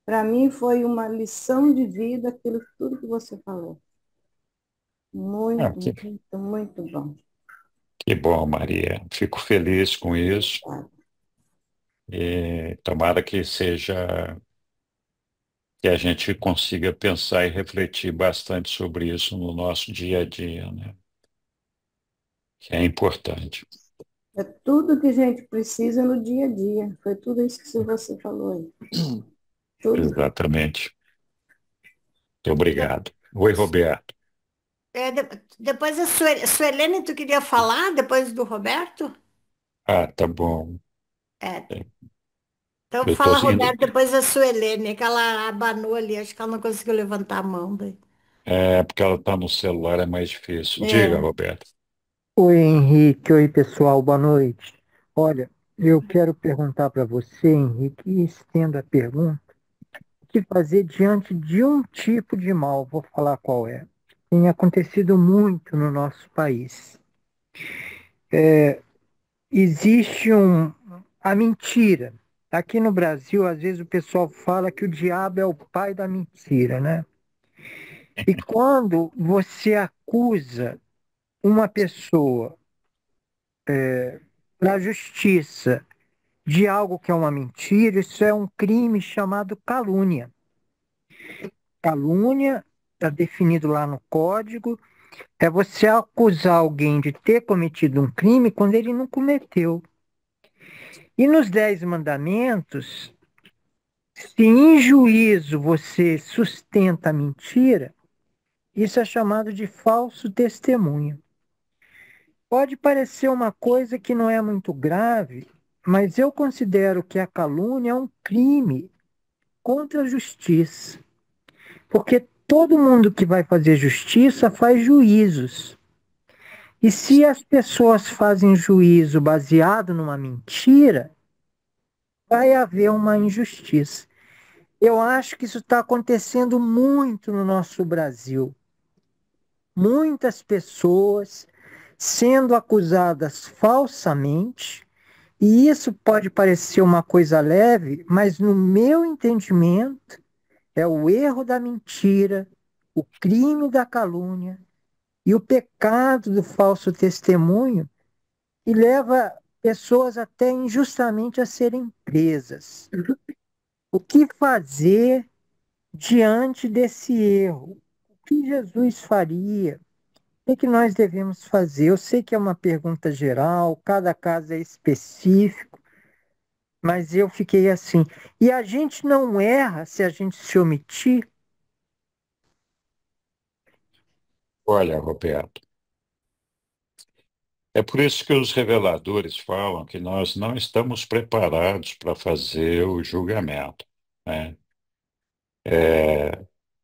[SPEAKER 5] Para mim foi uma lição de vida aquilo tudo que você falou.
[SPEAKER 1] Ah,
[SPEAKER 5] Muito, muito, muito bom.
[SPEAKER 1] que bom, Maria. Fico feliz com isso
[SPEAKER 5] Tá?
[SPEAKER 1] e tomara que seja que a gente consiga pensar e refletir bastante sobre isso no nosso dia a dia, né? Que é importante.
[SPEAKER 5] É tudo que a gente precisa no dia a dia. Foi tudo isso que você falou aí. Tudo.
[SPEAKER 1] Exatamente. Muito obrigado. Oi, Roberto.
[SPEAKER 2] Depois a Suelene, tu queria falar depois do Roberto?
[SPEAKER 1] Ah, tá bom.
[SPEAKER 2] É,
[SPEAKER 1] É,
[SPEAKER 2] então
[SPEAKER 1] eu estou
[SPEAKER 2] fala
[SPEAKER 1] indo.
[SPEAKER 2] Roberto, depois a Suelene, que ela abanou ali, acho que ela não conseguiu levantar a mão daí.
[SPEAKER 1] É, porque ela está no celular, é mais difícil. Diga,
[SPEAKER 2] É,
[SPEAKER 1] Roberto.
[SPEAKER 7] Oi, Henrique. Oi, pessoal. Boa noite. Olha, eu quero perguntar para você, Henrique, e estendo a pergunta, o que fazer diante de um tipo de mal? Vou falar qual é. Tem acontecido muito no nosso país. Existe a mentira. Aqui no Brasil, às vezes o pessoal fala que o diabo é o pai da mentira, né? E quando você acusa uma pessoa na justiça de algo que é uma mentira, isso é um crime chamado calúnia. Calúnia está definido lá no código, é você acusar alguém de ter cometido um crime quando ele não cometeu. E nos Dez Mandamentos, se em juízo você sustenta a mentira, isso é chamado de falso testemunho. Pode parecer uma coisa que não é muito grave, mas eu considero que a calúnia é um crime contra a justiça. Porque todo mundo que vai fazer justiça faz juízos. E se as pessoas fazem juízo baseado numa mentira, vai haver uma injustiça. Eu acho que isso está acontecendo muito no nosso Brasil. Muitas pessoas sendo acusadas falsamente, e isso pode parecer uma coisa leve, mas no meu entendimento, é o erro da mentira, o crime da calúnia e o pecado do falso testemunho que leva pessoas até injustamente a serem presas. O que fazer diante desse erro? O que Jesus faria? O que nós devemos fazer? Eu sei que é uma pergunta geral, cada caso é específico, mas eu fiquei assim. E a gente não erra se a gente se omitir?
[SPEAKER 1] Olha, Roberto, é por isso que os reveladores falam que nós não estamos preparados para fazer o julgamento, né?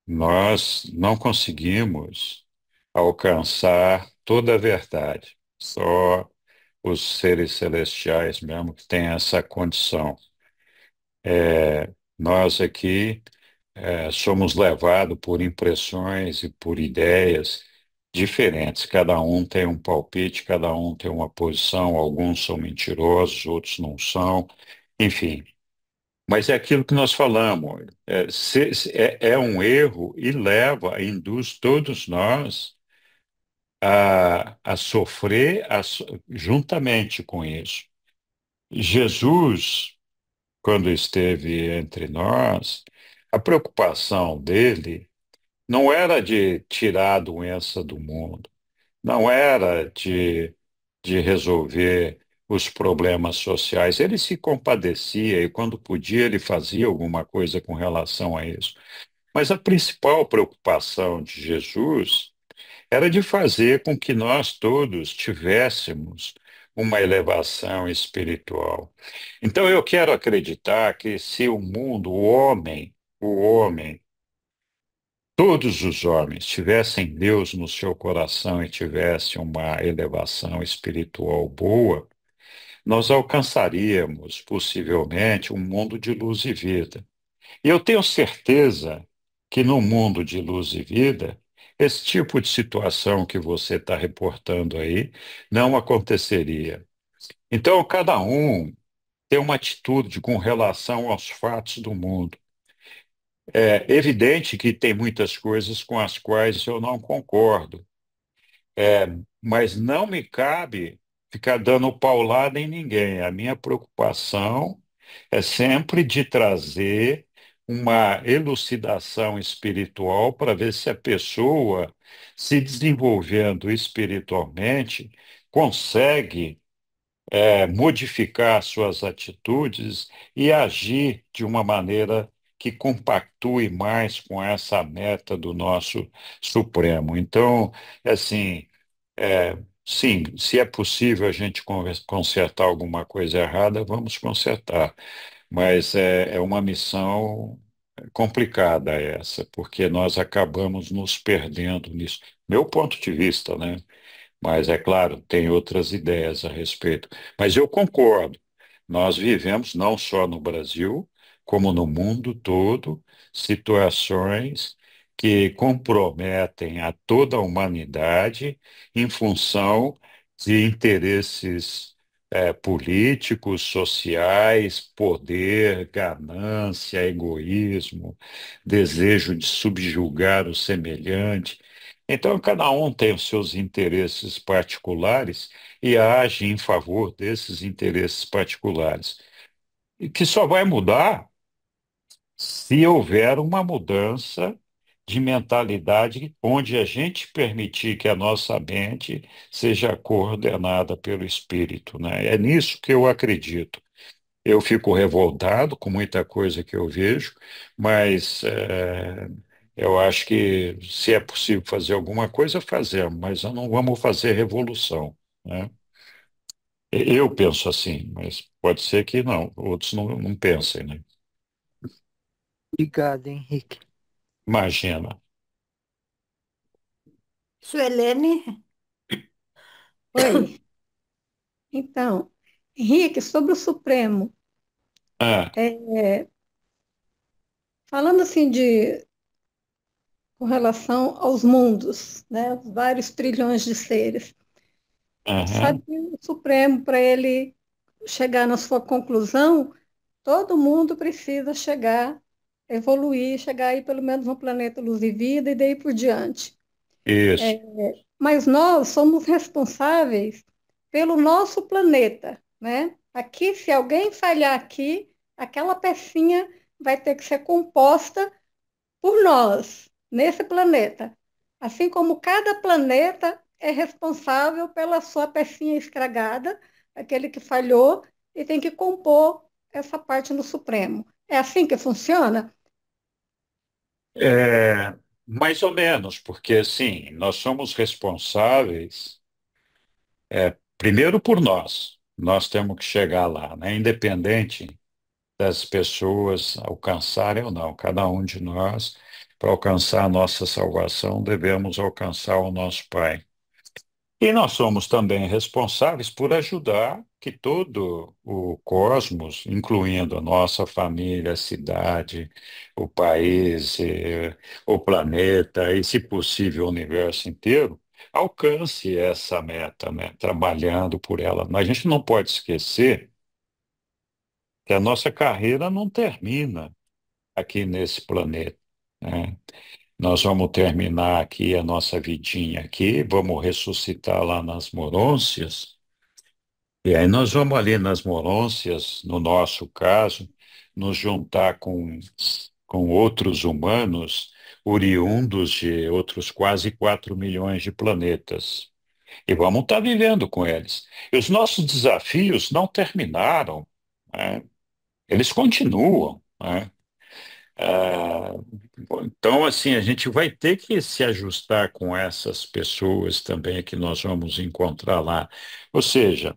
[SPEAKER 1] Nós não conseguimos alcançar toda a verdade. Só os seres celestiais mesmo que têm essa condição. Nós aqui somos levados por impressões e por ideias diferentes. Cada um tem um palpite, cada um tem uma posição. Alguns são mentirosos, outros não são. Enfim, mas é aquilo que nós falamos. É um erro e leva, induz todos nós a sofrer juntamente com isso. Jesus, quando esteve entre nós, a preocupação dele não era de tirar a doença do mundo, não era de resolver os problemas sociais. Ele se compadecia e, quando podia, ele fazia alguma coisa com relação a isso. Mas a principal preocupação de Jesus era de fazer com que nós todos tivéssemos uma elevação espiritual. Então, eu quero acreditar que se o mundo, o homem, todos os homens tivessem Deus no seu coração e tivessem uma elevação espiritual boa, nós alcançaríamos possivelmente um mundo de luz e vida. E eu tenho certeza que no mundo de luz e vida, esse tipo de situação que você está reportando aí não aconteceria. Então, cada um tem uma atitude com relação aos fatos do mundo. É evidente que tem muitas coisas com as quais eu não concordo, mas não me cabe ficar dando paulada em ninguém. A minha preocupação é sempre de trazer uma elucidação espiritual para ver se a pessoa, se desenvolvendo espiritualmente, consegue modificar suas atitudes e agir de uma maneira que compactue mais com essa meta do nosso Supremo. Então, assim, sim, se é possível a gente consertar alguma coisa errada, vamos consertar. Mas é uma missão complicada essa, porque nós acabamos nos perdendo nisso. Meu ponto de vista, né? Mas, é claro, tem outras ideias a respeito. Mas eu concordo. Nós vivemos, não só no Brasil, como no mundo todo, situações que comprometem a toda a humanidade em função de interesses políticos, sociais, poder, ganância, egoísmo, desejo de subjugar o semelhante. Então, cada um tem os seus interesses particulares e age em favor desses interesses particulares. E que só vai mudar se houver uma mudança de mentalidade, onde a gente permitir que a nossa mente seja coordenada pelo Espírito, né? É nisso que eu acredito. Eu fico revoltado com muita coisa que eu vejo, mas eu acho que se é possível fazer alguma coisa, fazemos, mas não vamos fazer revolução, né? Eu penso assim, mas pode ser que não, outros não pensem, né?
[SPEAKER 7] Obrigado, Henrique.
[SPEAKER 1] Imagina.
[SPEAKER 2] Suelene?
[SPEAKER 8] Oi. Então, Henrique, sobre o Supremo,
[SPEAKER 1] Ah,
[SPEAKER 8] falando assim com relação aos mundos, né, os vários trilhões de seres, sabe
[SPEAKER 1] aham,
[SPEAKER 8] que o Supremo, para ele chegar na sua conclusão, todo mundo precisa chegar, evoluir, chegar aí pelo menos no planeta Luz e Vida e daí por diante.
[SPEAKER 1] isso.
[SPEAKER 8] Mas nós somos responsáveis pelo nosso planeta, né? Aqui, se alguém falhar aqui, aquela pecinha vai ter que ser composta por nós, nesse planeta. Assim como cada planeta é responsável pela sua pecinha estragada, aquele que falhou, e tem que compor essa parte no Supremo. É assim que funciona?
[SPEAKER 1] Mais ou menos, porque assim, nós somos responsáveis, primeiro por nós. Nós temos que chegar lá, né? Independente das pessoas alcançarem ou não. Cada um de nós, para alcançar a nossa salvação, devemos alcançar o nosso Pai. E nós somos também responsáveis por ajudar que todo o cosmos, incluindo a nossa família, a cidade, o país, o planeta e, se possível, o universo inteiro, alcance essa meta, né? Trabalhando por ela. Mas a gente não pode esquecer que a nossa carreira não termina aqui nesse planeta, né? Nós vamos terminar aqui a nossa vidinha aqui, vamos ressuscitar lá nas Morôncias, e aí nós vamos ali nas Morôncias, no nosso caso, nos juntar com outros humanos oriundos de outros quase 4 milhões de planetas. E vamos estar vivendo com eles. E os nossos desafios não terminaram, né? Eles continuam, né? Ah, então, assim, a gente vai ter que se ajustar com essas pessoas também que nós vamos encontrar lá. Ou seja,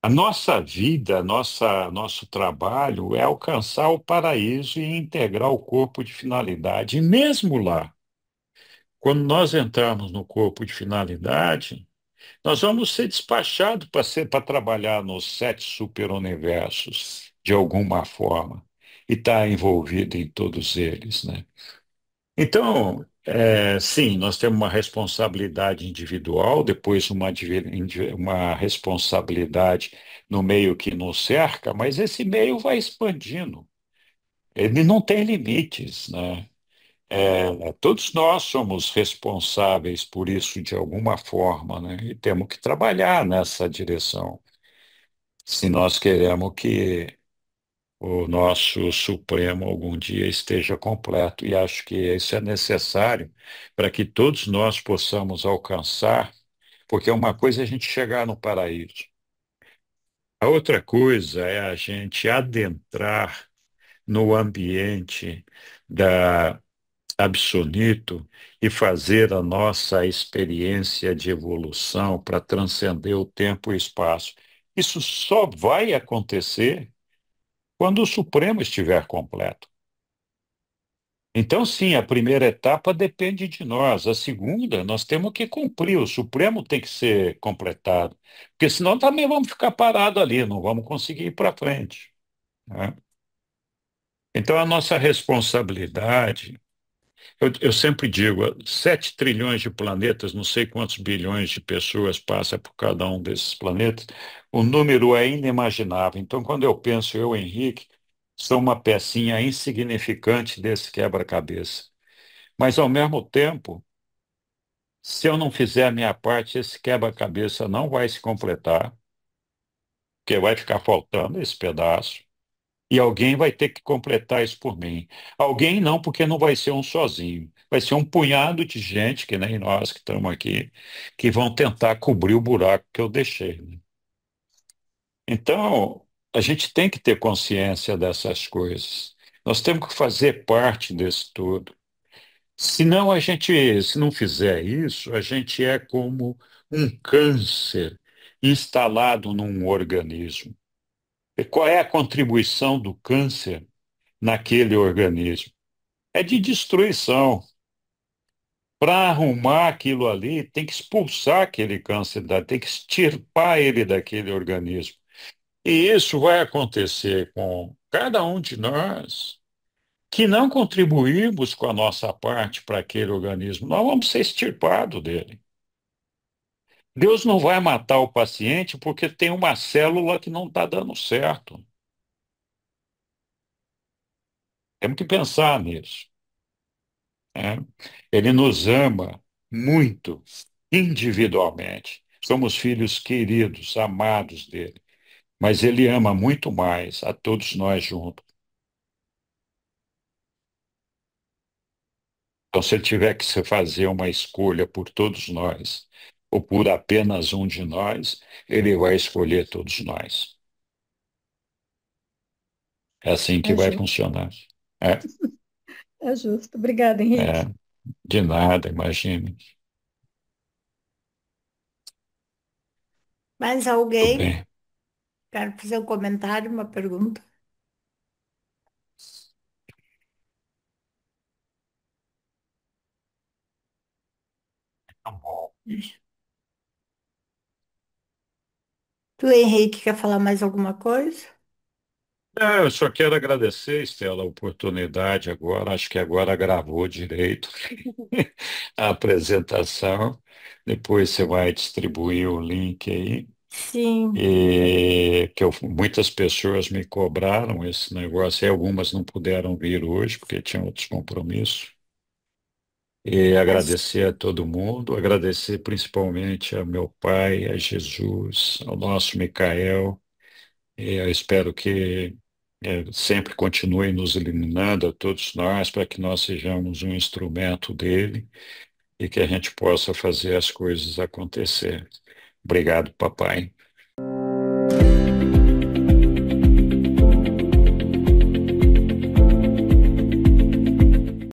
[SPEAKER 1] a nossa vida, nosso trabalho é alcançar o paraíso e integrar o corpo de finalidade. E mesmo lá, quando nós entrarmos no corpo de finalidade, nós vamos ser despachados para trabalhar nos 7 superuniversos, de alguma forma, e estar envolvido em todos eles, né? Então, sim, nós temos uma responsabilidade individual, depois uma responsabilidade no meio que nos cerca, mas esse meio vai expandindo. Ele não tem limites, né? Todos nós somos responsáveis por isso de alguma forma, né? E temos que trabalhar nessa direção, se nós queremos que o nosso Supremo algum dia esteja completo. E acho que isso é necessário para que todos nós possamos alcançar, porque uma coisa é a gente chegar no paraíso, a outra coisa é a gente adentrar no ambiente da absoluto e fazer a nossa experiência de evolução para transcender o tempo e o espaço. Isso só vai acontecer quando o Supremo estiver completo. Então, sim, a primeira etapa depende de nós. A segunda, nós temos que cumprir. O Supremo tem que ser completado. Porque senão também vamos ficar parados ali, não vamos conseguir ir para frente, né? Então, a nossa responsabilidade, eu sempre digo, 7 trilhões de planetas, não sei quantos bilhões de pessoas passam por cada um desses planetas, o número é inimaginável. Então, quando eu penso, eu, Henrique, sou uma pecinha insignificante desse quebra-cabeça. Mas, ao mesmo tempo, se eu não fizer a minha parte, esse quebra-cabeça não vai se completar, porque vai ficar faltando esse pedaço, e alguém vai ter que completar isso por mim. Alguém não, porque não vai ser um sozinho. Vai ser um punhado de gente, que nem nós que estamos aqui, que vão tentar cobrir o buraco que eu deixei, né? Então, a gente tem que ter consciência dessas coisas. Nós temos que fazer parte desse todo. Senão se não fizer isso, a gente é como um câncer instalado num organismo. E qual é a contribuição do câncer naquele organismo? É de destruição. Para arrumar aquilo ali, tem que expulsar aquele câncer, tem que extirpar ele daquele organismo. E isso vai acontecer com cada um de nós que não contribuímos com a nossa parte para aquele organismo. Nós vamos ser extirpados dele. Deus não vai matar o paciente porque tem uma célula que não está dando certo. Temos que pensar nisso, né? Ele nos ama muito, individualmente. Somos filhos queridos, amados dele. Mas ele ama muito mais a todos nós juntos. Então, se ele tiver que se fazer uma escolha por todos nós, ou por apenas um de nós, ele vai escolher todos nós. É assim que
[SPEAKER 8] É
[SPEAKER 1] vai
[SPEAKER 8] justo.
[SPEAKER 1] funcionar. É,
[SPEAKER 8] É justo. Obrigada, Henrique.
[SPEAKER 1] é, de nada, imagine.
[SPEAKER 2] Mais
[SPEAKER 1] Tudo
[SPEAKER 2] alguém?
[SPEAKER 1] bem.
[SPEAKER 2] Quero fazer um comentário, uma pergunta.
[SPEAKER 1] Tá bom.
[SPEAKER 2] Tu, Henrique, quer falar mais alguma coisa?
[SPEAKER 1] Eu só quero agradecer, Estela, a oportunidade agora. Acho que agora gravou direito a apresentação. Depois você vai distribuir o link aí.
[SPEAKER 2] Sim,
[SPEAKER 1] E muitas pessoas me cobraram esse negócio, e algumas não puderam vir hoje porque tinham outros compromissos. E
[SPEAKER 2] Mas
[SPEAKER 1] agradecer a todo mundo, agradecer principalmente a meu pai, a Jesus, ao nosso Micael. E eu espero que sempre continue nos iluminando a todos nós, para que nós sejamos um instrumento dele e que a gente possa fazer as coisas acontecer. Obrigado, papai.